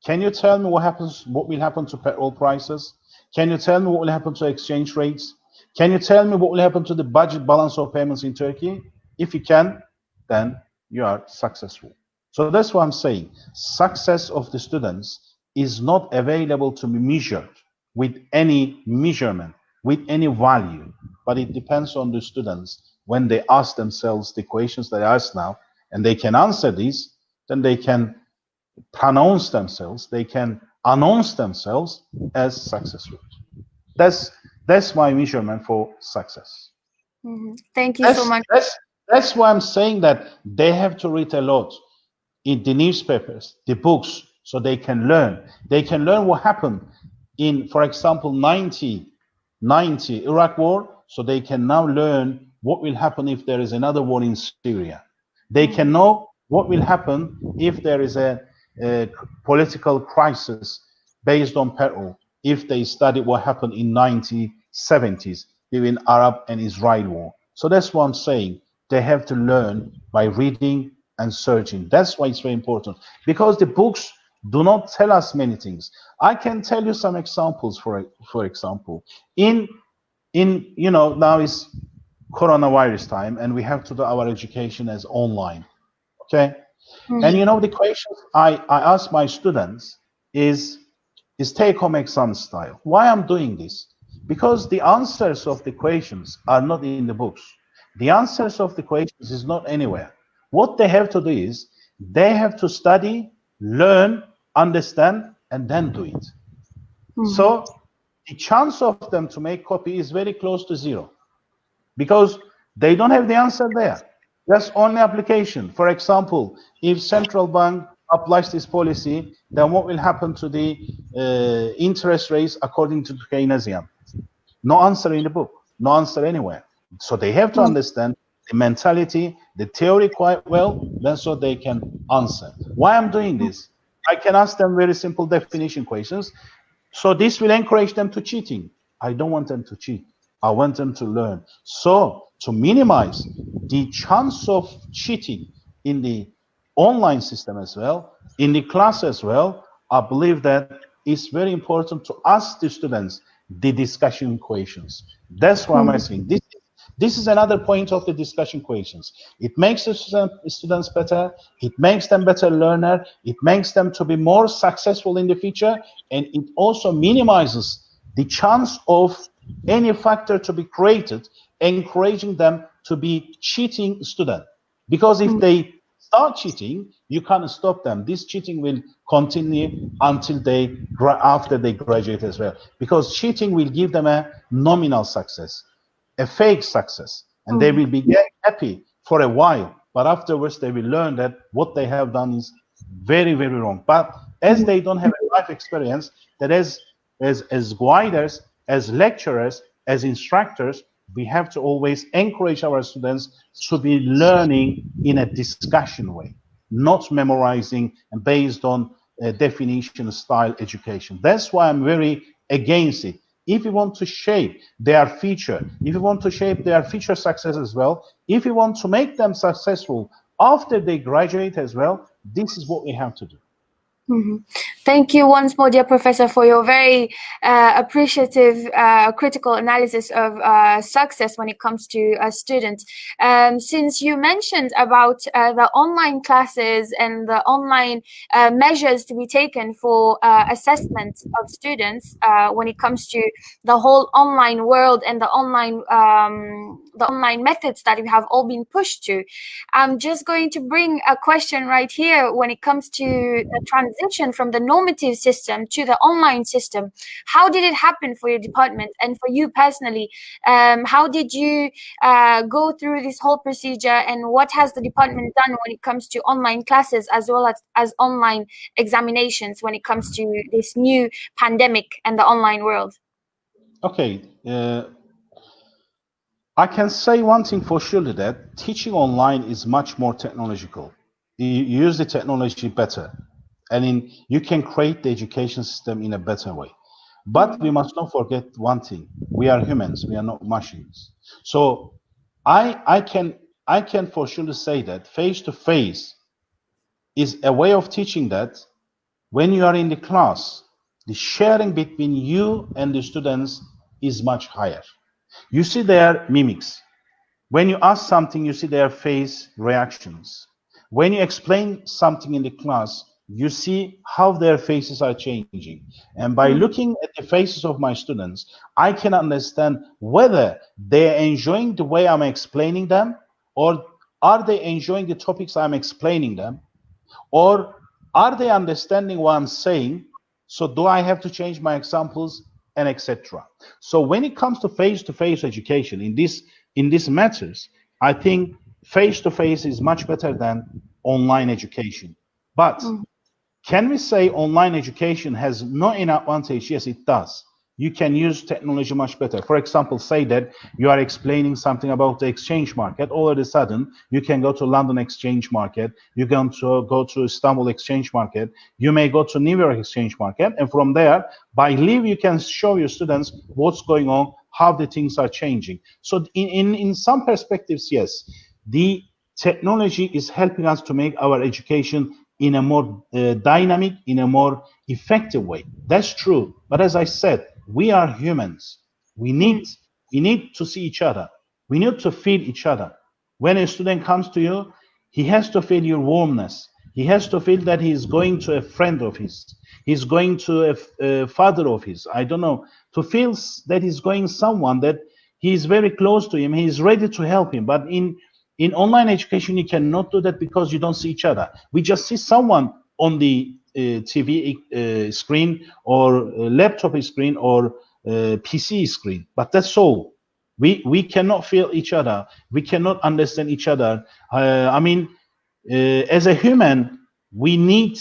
S2: can you tell me what will happen to petrol prices? Can you tell me what will happen to exchange rates? Can you tell me what will happen to the budget balance of payments in Turkey? If you can, then you are successful. So that's what I'm saying. Success of the students is not available to be measured with any measurement, with any value, but it depends on the students. When they ask themselves the questions they ask now, and they can answer these, then they can pronounce themselves, they can announce themselves as successful. That's my measurement for success.
S1: Thank you so much.
S2: That's why I'm saying that they have to read a lot in the newspapers, the books, so they can learn. They can learn what happened in, for example, 1990 Iraq war, so they can now learn what will happen if there is another war in Syria. They can know what will happen if there is a political crisis based on petrol, if they study what happened in 1970s between Arab and Israel war. So that's what I'm saying. They have to learn by reading and searching. That's why it's very important, because the books do not tell us many things. I can tell you some examples. For example, in now is coronavirus time, and we have to do our education as online. Okay, and the questions I ask my students is take-home exam style. Why I'm doing this? Because the answers of the questions are not in the books. The answers of the questions is not anywhere. What they have to do is they have to study, learn, understand, and then do it. So the chance of them to make copy is very close to zero, because they don't have the answer there. That's only application. For example, if central bank applies this policy, then what will happen to the interest rates according to Keynesian? No answer in the book, no answer anywhere. So they have to understand the mentality, the theory quite well, then so they can answer. Why I'm doing this? I can ask them very simple definition questions. So this will encourage them to cheating. I don't want them to cheat. I want them to learn. So to minimize the chance of cheating in the online system as well, in the class as well, I believe that it's very important to ask the students the discussion questions. That's what I'm saying. This is another point of the discussion questions. It makes the students better. It makes them better learner. It makes them to be more successful in the future. And it also minimizes the chance of any factor to be created, encouraging them to be cheating student. Because if they start cheating, you can't stop them. This cheating will continue until after they graduate as well. Because cheating will give them a nominal success, a fake success, and they will be happy for a while, but afterwards they will learn that what they have done is very, very wrong. But as they don't have a life experience, that as guiders, as lecturers, as instructors, we have to always encourage our students to be learning in a discussion way, not memorizing and based on definition style education. That's why I'm very against it. If you want to shape their future, if you want to shape their future success as well, if you want to make them successful After they graduate as well, this is what we have to do.
S1: Thank you once more, dear Professor, for your very appreciative, critical analysis of success when it comes to students. Since you mentioned about the online classes and the online measures to be taken for assessment of students when it comes to the whole online world and the online methods that we have all been pushed to, I'm just going to bring a question right here when it comes to the transition from the normative system to the online system. How did it happen for your department and for you personally? How did you go through this whole procedure, and what has the department done when it comes to online classes as well as online examinations when it comes to this new pandemic and the online world?
S2: Okay, I can say one thing for sure, that teaching online is much more technological. You use the technology better, and you can create the education system in a better way. But we must not forget one thing: we are humans, we are not machines. So I can for sure say that face-to-face is a way of teaching that when you are in the class, the sharing between you and the students is much higher. You see their mimics. When you ask something, you see their face reactions. When you explain something in the class, you see how their faces are changing. And by looking at the faces of my students, I can understand whether they're enjoying the way I'm explaining them, or are they enjoying the topics I'm explaining them, or are they understanding what I'm saying? So do I have to change my examples, and etc. So when it comes to face-to-face education in these matters, I think face-to-face is much better than online education. But can we say online education has no advantage? Yes, it does. You can use technology much better. For example, say that you are explaining something about the exchange market. All of a sudden, you can go to London exchange market. You can go to Istanbul exchange market. You may go to New York exchange market. And from there, by live, you can show your students what's going on, how the things are changing. So in some perspectives, yes, the technology is helping us to make our education in a more dynamic, in a more effective way. That's true. But as I said, we are humans. We need to see each other. We need to feel each other. When a student comes to you, he has to feel your warmness. He has to feel that he's going to a friend of his. He's going to a father of his. I don't know. To feel that he's going someone that he's very close to him. He's ready to help him. But in online education, you cannot do that because you don't see each other. We just see someone on the TV screen, or laptop screen, or PC screen, but that's all. We cannot feel each other. We cannot understand each other. As a human, we need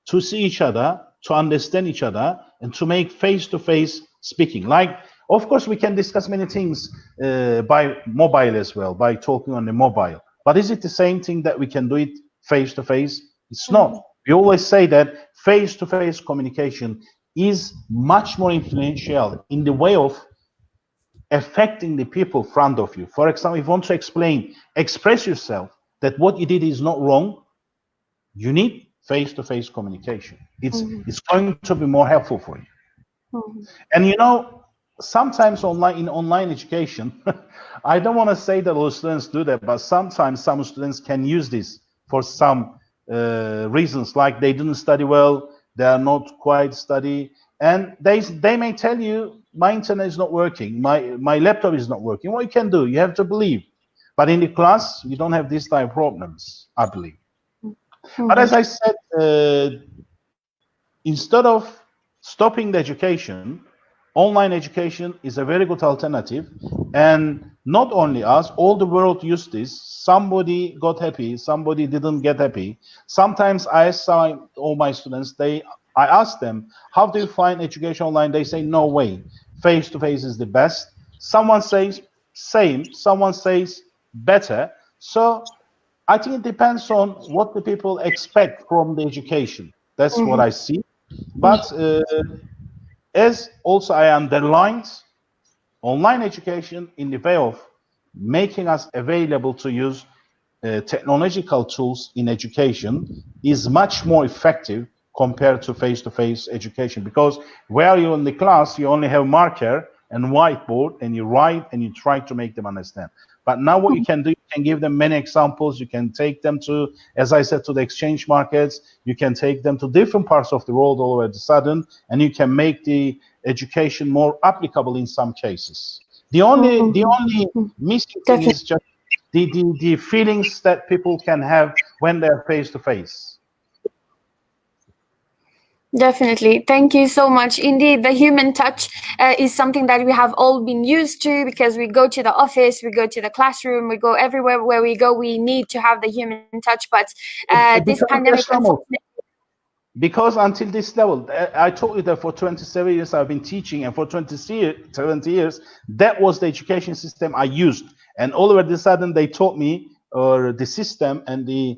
S2: to see each other, to understand each other, and to make face-to-face speaking. Like, of course, we can discuss many things by mobile as well, by talking on the mobile. But is it the same thing that we can do it face-to-face? It's not. We always say that face-to-face communication is much more influential in the way of affecting the people in front of you. For example, if you want to express yourself that what you did is not wrong, you need face-to-face communication. It's going to be more helpful for you. And sometimes in online education, I don't want to say that all students do that, but sometimes some students can use this for some reasons, like they didn't study well, they are not quite study, and they may tell you, my internet is not working, my laptop is not working. What you can do, you have to believe. But in the class, you don't have these type of problems, I believe. But as I said, instead of stopping the education, online education is a very good alternative. And not only us, all the world used this. Somebody got happy, somebody didn't get happy. Sometimes I ask all my students, I ask them, how do you find education online? They say, no way, face-to-face is the best. Someone says same, someone says better. So I think it depends on what the people expect from the education. That's what I see. But as also I underlined, online education in the way of making us available to use technological tools in education is much more effective compared to face-to-face education, because where you're in the class, you only have marker and whiteboard, and you write and you try to make them understand. But now what you can do, you can give them many examples. You can take them to, as I said, to the exchange markets. You can take them to different parts of the world all of a sudden, and you can make the education more applicable in some cases. The only missing thing is just the feelings that people can have when they're face to face.
S1: Definitely. Thank you so much. Indeed, the human touch is something that we have all been used to, because we go to the office, we go to the classroom, we go everywhere where we go, we need to have the human touch. But this pandemic,
S2: because until this level, I told you that for 27 years I've been teaching, and for 70 years, that was the education system I used. And all of a sudden they taught me, or the system and the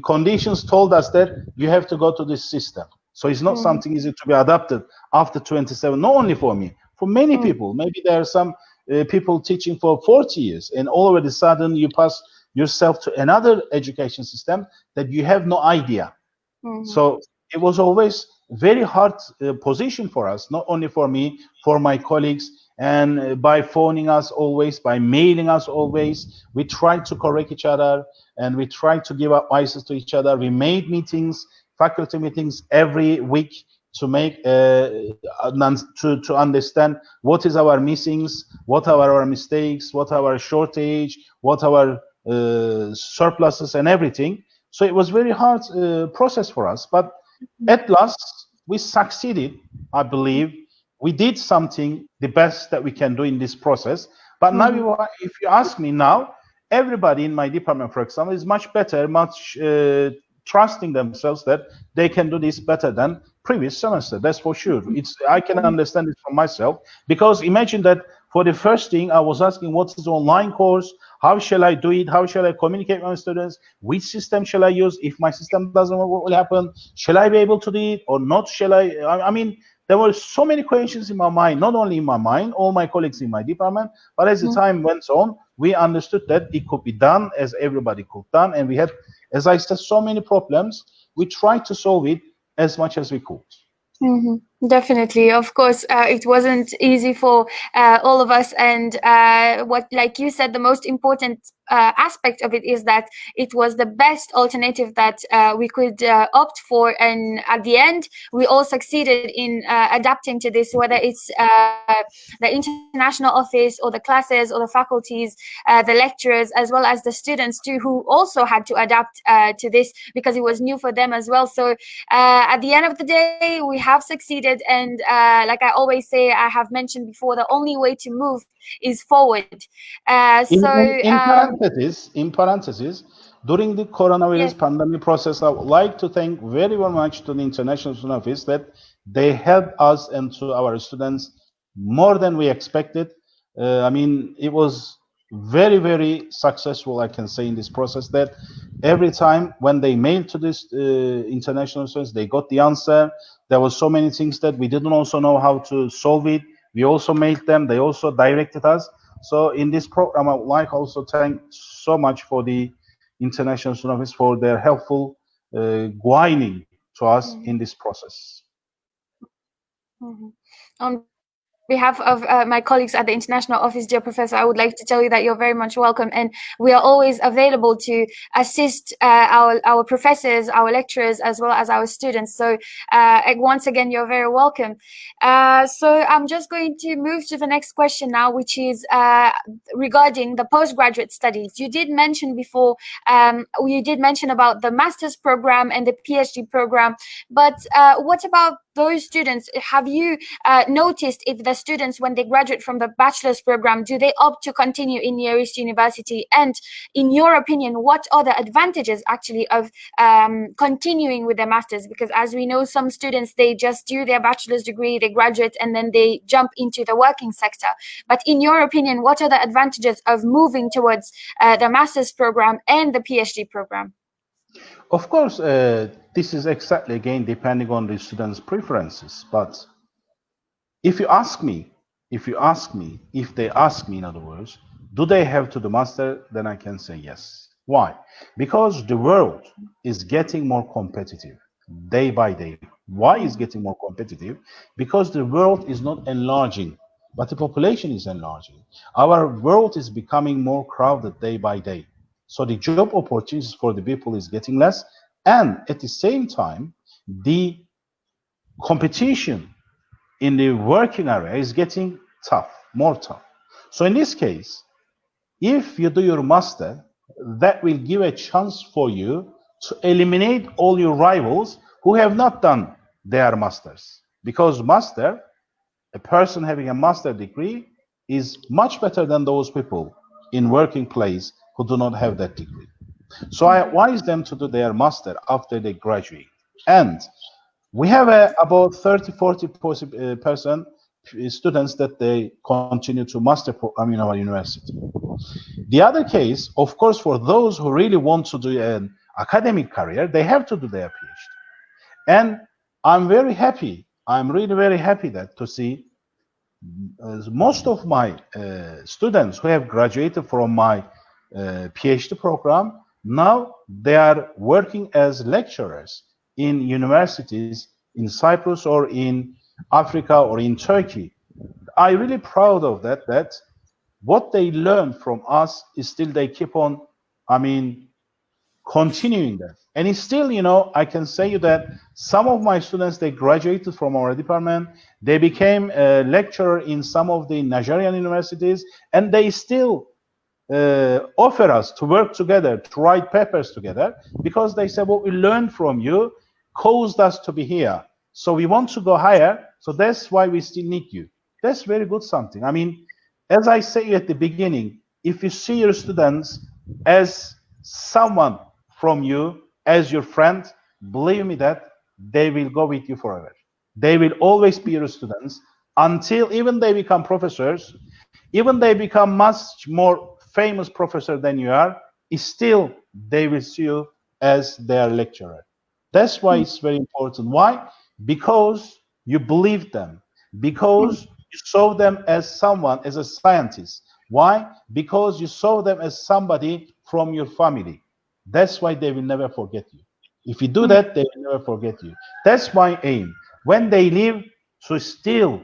S2: conditions told us that you have to go to this system. So it's not something easy to be adapted after 27, not only for me, for many people. Maybe there are some people teaching for 40 years, and all of a sudden you pass yourself to another education system that you have no idea. So it was always very hard position for us, not only for me, for my colleagues. And by phoning us always, by mailing us always, we tried to correct each other, and we tried to give advices to each other. We made meetings, faculty meetings every week to make to understand what is our missings, what are our mistakes, what are our shortage, what are our surpluses and everything. So it was very hard process for us, but at last we succeeded, I believe. We did something, the best that we can do in this process. But now, if you ask me now, everybody in my department, for example, is much better, much trusting themselves that they can do this better than previous semester. That's for sure. I can understand it for myself, because imagine that for the first thing, I was asking, what is online course? How shall I do it? How shall I communicate with my students? Which system shall I use? If my system doesn't work, what will happen? Shall I be able to do it or not? Shall I mean, there were so many questions in my mind, not only in my mind, all my colleagues in my department, but as the time went on, we understood that it could be done as everybody could done. And we had, as I said, so many problems. We tried to solve it as much as we could.
S1: Definitely, of course, it wasn't easy for all of us, and what, like you said, the most important aspect of it is that it was the best alternative that we could opt for, and at the end, we all succeeded in adapting to this, whether it's the international office or the classes or the faculties, the lecturers, as well as the students too, who also had to adapt to this because it was new for them as well. So at the end of the day, we have succeeded, and like I always say, I have mentioned before, the only way to move is forward.
S2: In parentheses, during the coronavirus pandemic process, I would like to thank very, very much to the International Student Office that they helped us and to our students more than we expected. I mean, it was very, very successful, I can say, in this process, that every time when they mailed to this international students, they got the answer. There were so many things that we didn't also know how to solve it. We also mailed them. They also directed us. So in this program, I would like also thank so much for the International Student Office for their helpful guiding to us in this process.
S1: On behalf of my colleagues at the International Office, dear Professor, I would like to tell you that you're very much welcome, and we are always available to assist our professors, our lecturers, as well as our students. So once again, you're very welcome. So I'm just going to move to the next question now, which is regarding the postgraduate studies. You did mention before, you did mention about the master's program and the PhD program, but what about those students? Have you noticed if the students, when they graduate from the bachelor's program, do they opt to continue in Near East University? And in your opinion, what are the advantages actually of continuing with their master's? Because as we know, some students, they just do their bachelor's degree, they graduate, and then they jump into the working sector. But in your opinion, what are the advantages of moving towards the master's program and the PhD program?
S2: Of course, this is exactly, again, depending on the students' preferences. But if they ask me, in other words, Do they have to do master? Then I can say yes. Why? Because the world is getting more competitive day by day. Why is getting more competitive? Because the world is not enlarging, but the population is enlarging. Our world is becoming more crowded day by day. So the job opportunities for the people is getting less, and at the same time, the competition in the working area is getting tough, more tough. So in this case, if you do your master, that will give a chance for you to eliminate all your rivals who have not done their masters. Because master, a person having a master degree is much better than those people in working place who do not have that degree. So I advise them to do their master after they graduate. And we have about 30-40% students that they continue to master program in our university. The other case, of course, for those who really want to do an academic career, they have to do their PhD. And I'm very happy. I'm really very happy that to see most of my students who have graduated from my PhD program, now they are working as lecturers in universities in Cyprus or in Africa or in Turkey. I'm really proud of that what they learn from us is still they keep on, continuing that. And it's still, I can say you that some of my students, they graduated from our department, they became a lecturer in some of the Nigerian universities, and they still offer us to work together, to write papers together, because they said what we learned from you caused us to be here. So we want to go higher, so that's why we still need you. That's very good something. As I say at the beginning, if you see your students as someone from you, as your friend, believe me that they will go with you forever. They will always be your students until even they become professors, even they become much more famous professor than you are, still they will see you as their lecturer. That's why it's very important. Why? Because you believe them, because you saw them as someone, as a scientist. Why? Because you saw them as somebody from your family. That's why they will never forget you. If you do that, they will never forget you. That's my aim. When they leave, to still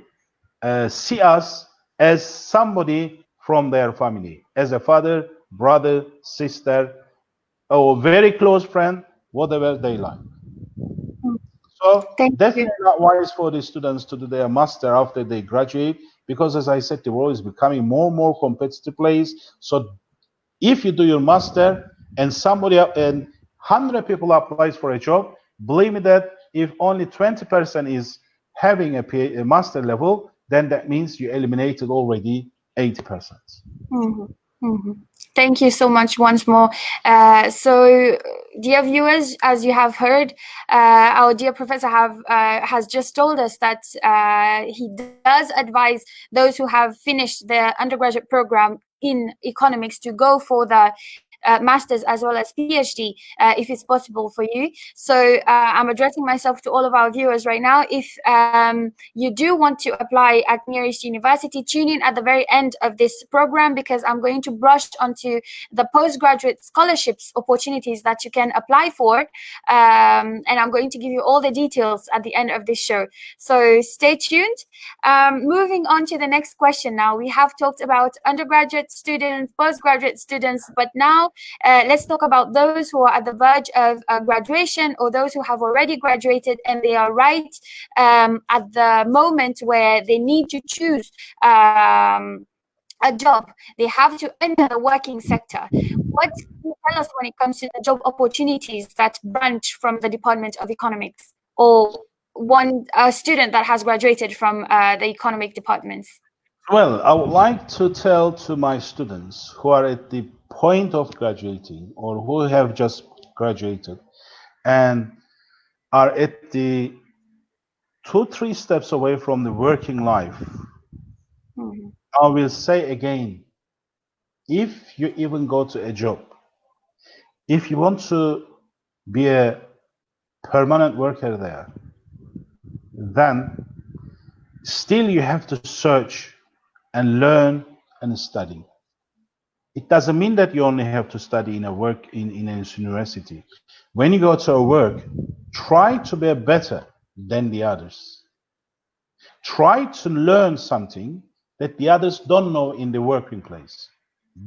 S2: see us as somebody from their family, as a father, brother, sister, or very close friend, whatever they like. So definitely not wise for the students to do their master after they graduate, because as I said, the world is becoming more and more competitive place. So if you do your master and somebody and 100 people applies for a job, believe me that if only 20% is having a master level, then that means you eliminated already 80%.
S1: Thank you so much once more. So, dear viewers, as you have heard, our dear professor has just told us that he does advise those who have finished their undergraduate program in economics to go for the master's as well as PhD, if it's possible for you. So I'm addressing myself to all of our viewers right now. If you do want to apply at nearest university, tune in at the very end of this program, because I'm going to brush onto the postgraduate scholarships opportunities that you can apply for, and I'm going to give you all the details at the end of this show. So stay tuned. Moving on to the next question now. We have talked about undergraduate students, postgraduate students, but now let's talk about those who are at the verge of graduation, or those who have already graduated and they are right at the moment where they need to choose a job. They have to enter the working sector. What can you tell us when it comes to the job opportunities that branch from the Department of Economics, or a student that has graduated from the economic departments?
S2: Well, I would like to tell to my students who are at the point of graduating, or who have just graduated and are at the 2-3 steps away from the working life. I will say again, if you even go to a job, if you want to be a permanent worker there, then still you have to search and learn and study. It doesn't mean that you only have to study in a work in a university. When you go to a work, try to be better than the others. Try to learn something that the others don't know in the working place.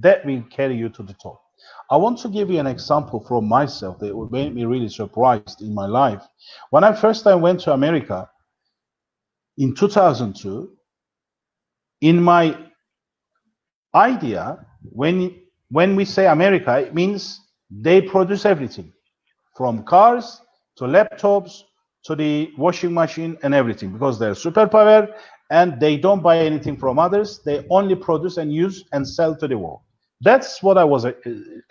S2: That will carry you to the top. I want to give you an example from myself that would make me really surprised in my life. When I first time went to America in 2002, in my idea, when we say America, it means they produce everything, from cars to laptops to the washing machine and everything, because they're superpower and they don't buy anything from others. They only produce and use and sell to the world. That's what I was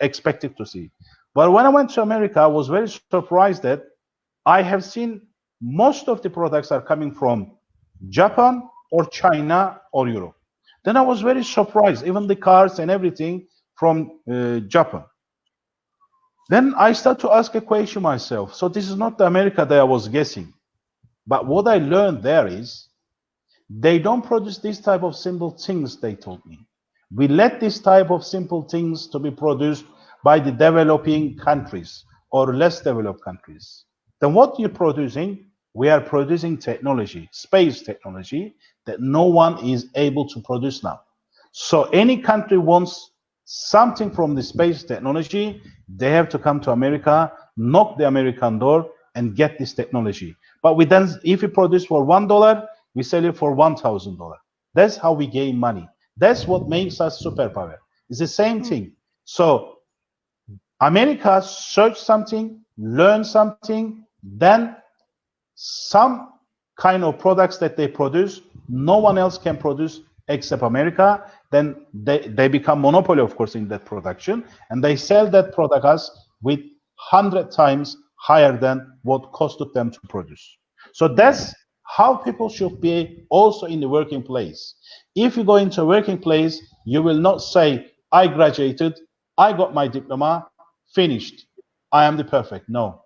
S2: expected to see. But when I went to America, I was very surprised that I have seen most of the products are coming from Japan or China or Europe. Then I was very surprised, even the cars and everything from Japan. Then I start to ask a question myself. So this is not the America that I was guessing. But what I learned there is they don't produce this type of simple things, they told me. We let this type of simple things to be produced by the developing countries or less developed countries. Then what you're producing, we are producing technology, space technology, that no one is able to produce now. So any country wants something from the space technology, they have to come to America, knock the American door, and get this technology. But we then, if we produce for $1, we sell it for $1,000. That's how we gain money. That's what makes us superpower. It's the same thing. So America search something, learn something, then some kind of products that they produce, no one else can produce except America. Then they become monopoly, of course, in that production, and they sell that product as with 100 times higher than what costed them to produce. So that's how people should be also in the working place. If you go into a working place, you will not say, I graduated, I got my diploma, finished, I am the perfect. No.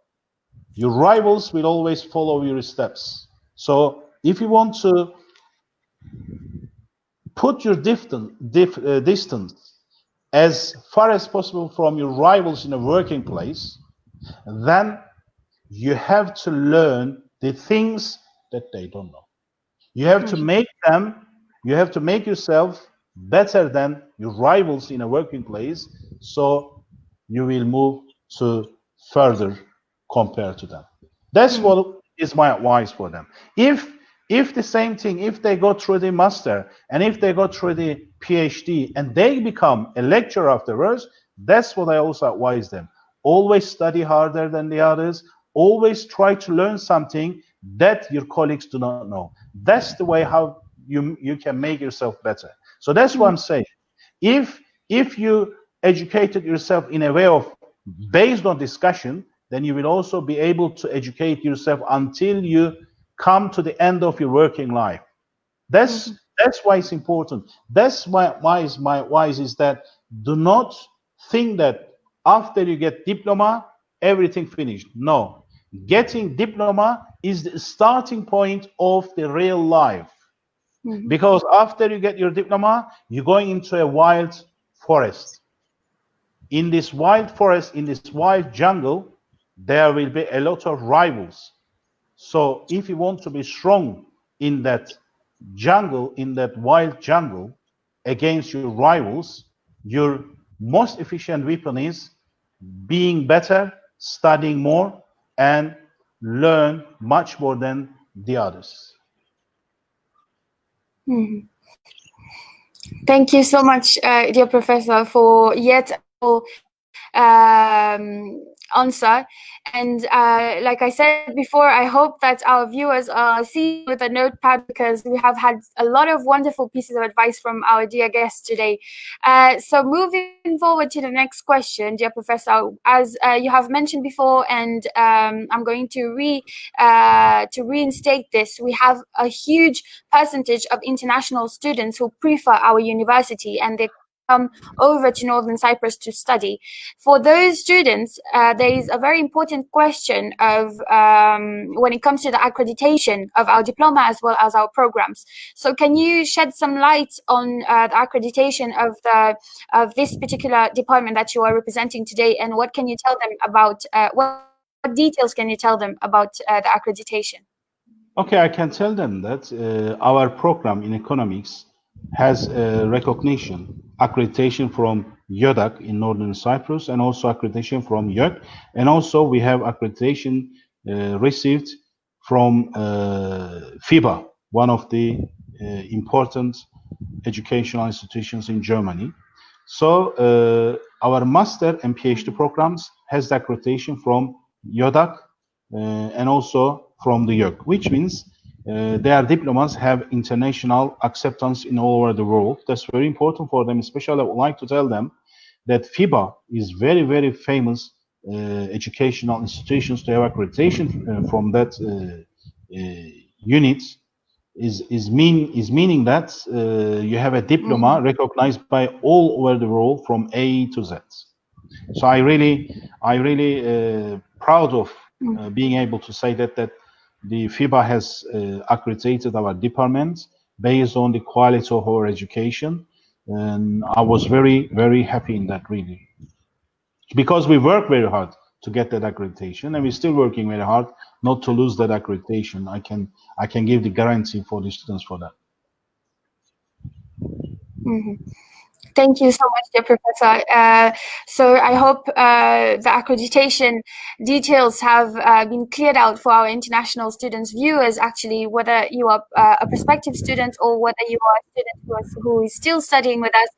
S2: Your rivals will always follow your steps. So if you want to put your distance as far as possible from your rivals in a working place, then you have to learn the things that they don't know. You have to make them, you have to make yourself better than your rivals in a working place, so you will move to further compared to them. That's what is my advice for them. If the same thing, if they go through the master and if they go through the PhD and they become a lecturer afterwards, that's what I also advise them. Always study harder than the others. Always try to learn something that your colleagues do not know. That's the way how you can make yourself better. So that's what I'm saying. If you educated yourself in a way of based on discussion, then you will also be able to educate yourself until you come to the end of your working life. That's why it's important. That's why my advice is that do not think that after you get diploma, everything finished. No. Getting diploma is the starting point of the real life. Because after you get your diploma, you're going into a wild forest. In this wild forest, in this wild jungle, there will be a lot of rivals. So if you want to be strong in that jungle, in that wild jungle, against your rivals, your most efficient weapon is being better, studying more, and learn much more than the others.
S1: Thank you so much, dear Professor, for yet answer. And like I said before, I hope that our viewers are seeing with a notepad, because we have had a lot of wonderful pieces of advice from our dear guest today. So moving forward to the next question, dear Professor, as you have mentioned before, and I'm going to reinstate this, we have a huge percentage of international students who prefer our university, and they come over to Northern Cyprus to study. For those students, there is a very important question of when it comes to the accreditation of our diploma as well as our programs. So can you shed some light on the accreditation of this particular department that you are representing today, and what can you tell them about what details can you tell them about the accreditation?
S2: Okay, I can tell them that our program in economics has recognition, accreditation from YÖDAK in Northern Cyprus, and also accreditation from YÖK, and also we have accreditation received from FIBA, one of the important educational institutions in Germany. So our master and PhD programs has the accreditation from YÖDAK and also from the YÖK, which means their diplomas have international acceptance in all over the world. That's very important for them. Especially, I would like to tell them that FIBA is very, very famous educational institutions to have accreditation from that unit. Is meaning that you have a diploma recognized by all over the world from A to Z. So I really proud of being able to say that the FIBA has accredited our department based on the quality of our education, and I was very, very happy in that, really, because we work very hard to get that accreditation, and we're still working very hard not to lose that accreditation. I can give the guarantee for the students for that.
S1: Thank you so much, dear Professor. So I hope the accreditation details have been cleared out for our international students, viewers, actually, whether you are a prospective student or whether you are a student who is still studying with us.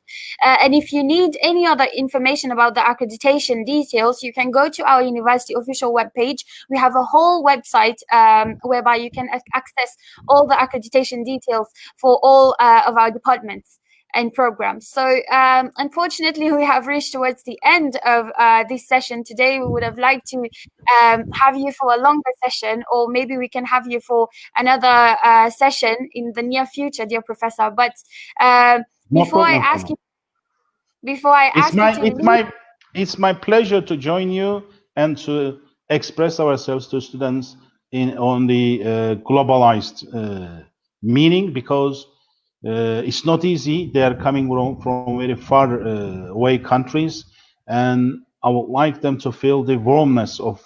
S1: And if you need any other information about the accreditation details, you can go to our university official webpage. We have a whole website whereby you can access all the accreditation details for all of our departments and programs. So unfortunately, we have reached towards the end of this session today. We would have liked to have you for a longer session, or maybe we can have you for another session in the near future, dear Professor. But
S2: it's my pleasure to join you and to express ourselves to students on the globalized meaning, because it's not easy. They are coming from very far away countries, and I would like them to feel the warmness of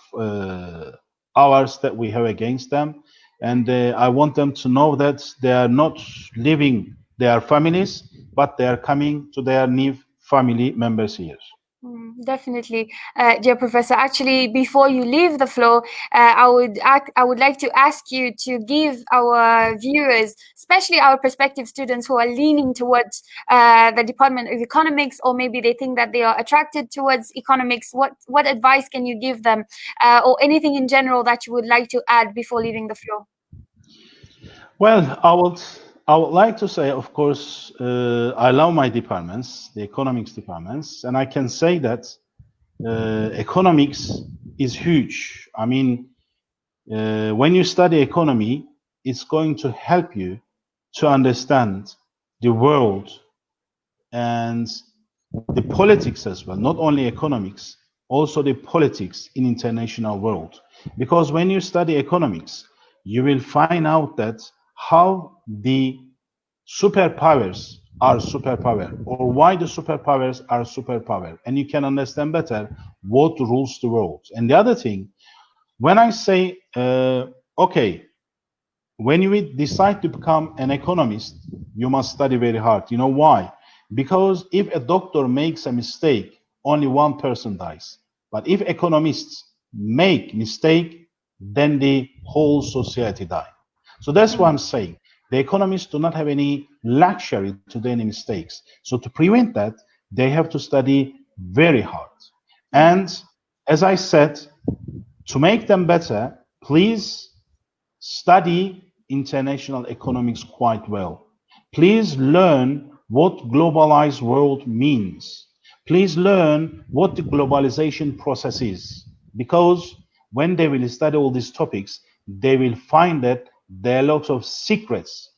S2: ours that we have against them. And I want them to know that they are not leaving their families, but they are coming to their new family members here.
S1: Definitely, dear Professor. Actually, before you leave the floor, I would like to ask you to give our viewers, especially our prospective students who are leaning towards the Department of Economics, or maybe they think that they are attracted towards economics, what advice can you give them, or anything in general that you would like to add before leaving the floor?
S2: Well, I would like to say, of course, I love my departments, the economics departments, and I can say that economics is huge. I mean, when you study economy, it's going to help you to understand the world and the politics as well, not only economics, also the politics in international world. Because when you study economics, you will find out that how the superpowers are superpower, or why the superpowers are superpower, and you can understand better what rules the world. And the other thing, when I say, okay, when you decide to become an economist, you must study very hard. You know why? Because if a doctor makes a mistake, only one person dies. But if economists make mistake, then the whole society dies. So that's what I'm saying. The economists do not have any luxury to do any mistakes. So to prevent that, they have to study very hard. And as I said, to make them better, please study international economics quite well. Please learn what globalized world means. Please learn what the globalization process is. Because when they will study all these topics, they will find that there are lots of secrets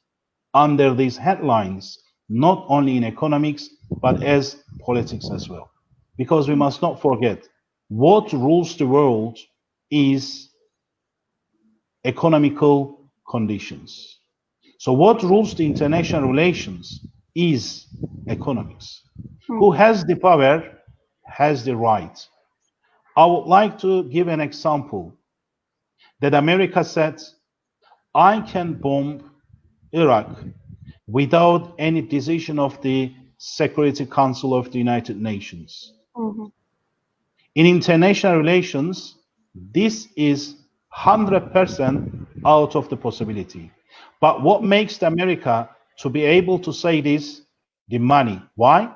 S2: under these headlines not only in economics, but as politics as well. Because we must not forget, what rules the world is economical conditions. So what rules the international relations is economics. Who has the power has the right. I would like to give an example that America said, I can bomb Iraq without any decision of the Security Council of the United Nations. In international relations, this is 100% out of the possibility. But what makes America to be able to say this? The money. Why?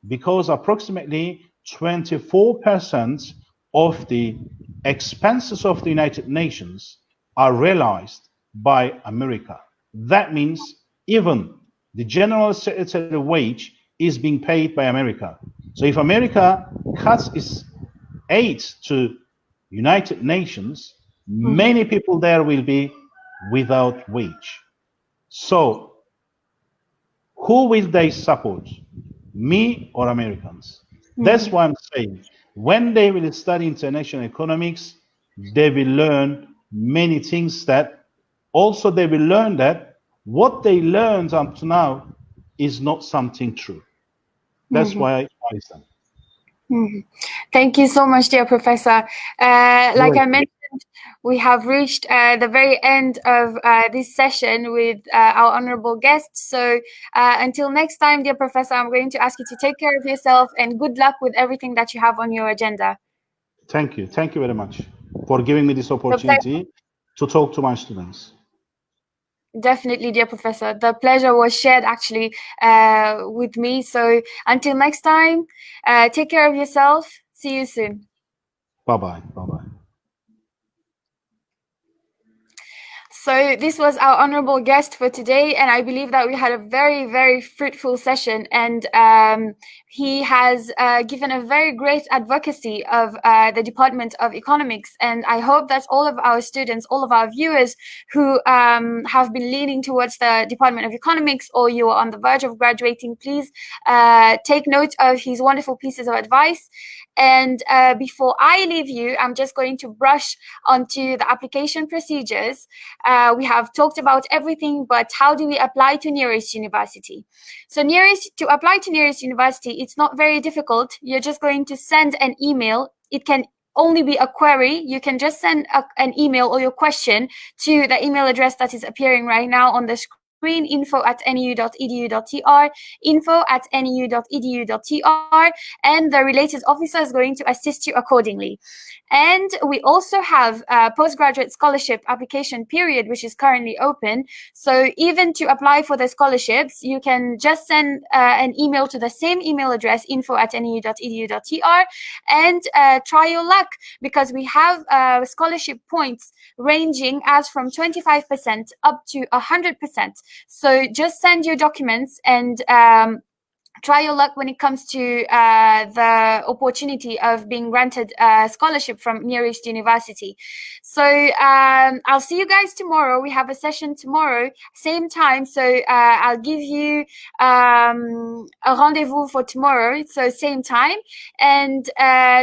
S2: Because approximately 24% of the expenses of the United Nations are realized by America. That means even the General Secretary wage is being paid by America. So if America cuts its aid to United Nations, many people there will be without wage. So who will they support? Me or Americans? That's why I'm saying when they will study international economics, they will learn many things that also they will learn that what they learned up to now is not something true. That's why I advise them.
S1: Thank you so much, dear Professor. Like I mentioned, we have reached the very end of this session with our honorable guests. So until next time, dear Professor, I'm going to ask you to take care of yourself and good luck with everything that you have on your agenda.
S2: Thank you. Thank you very much for giving me this opportunity to talk to my students.
S1: Definitely, dear Professor. The pleasure was shared actually with me. So until next time, take care of yourself. See you soon.
S2: Bye-bye. Bye-bye.
S1: So this was our honorable guest for today, and I believe that we had a very, very fruitful session, and he has given a very great advocacy of the Department of Economics, and I hope that all of our students, all of our viewers who have been leaning towards the Department of Economics, or you are on the verge of graduating, please take note of his wonderful pieces of advice. And before I leave you, I'm just going to brush onto the application procedures. We have talked about everything, but how do we apply to Near East University? So to apply to Near East University, it's not very difficult. You're just going to send an email. It can only be a query. You can just send an email or your question to the email address that is appearing right now on the screen. info@neu.edu.tr, info@neu.edu.tr, and the related officer is going to assist you accordingly. And we also have a postgraduate scholarship application period, which is currently open. So even to apply for the scholarships, you can just send an email to the same email address, info@neu.edu.tr, and try your luck, because we have scholarship points ranging as from 25% up to 100%. So just send your documents and try your luck when it comes to the opportunity of being granted a scholarship from Near East University. So I'll see you guys tomorrow. We have a session tomorrow, same time. So I'll give you a rendezvous for tomorrow, so same time. And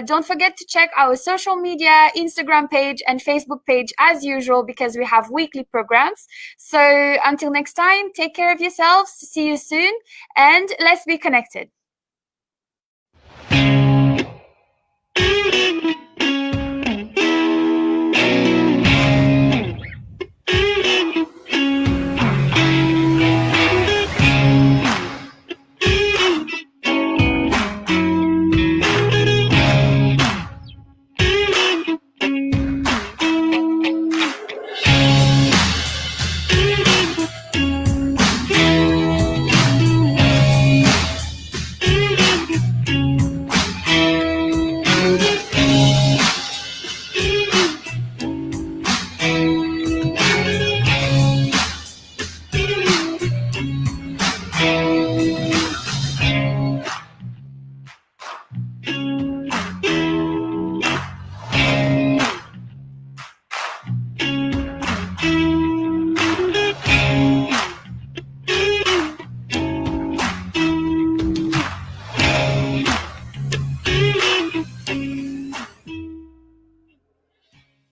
S1: don't forget to check our social media, Instagram page and Facebook page as usual, because we have weekly programs. So until next time, take care of yourselves. See you soon, and let's be connected.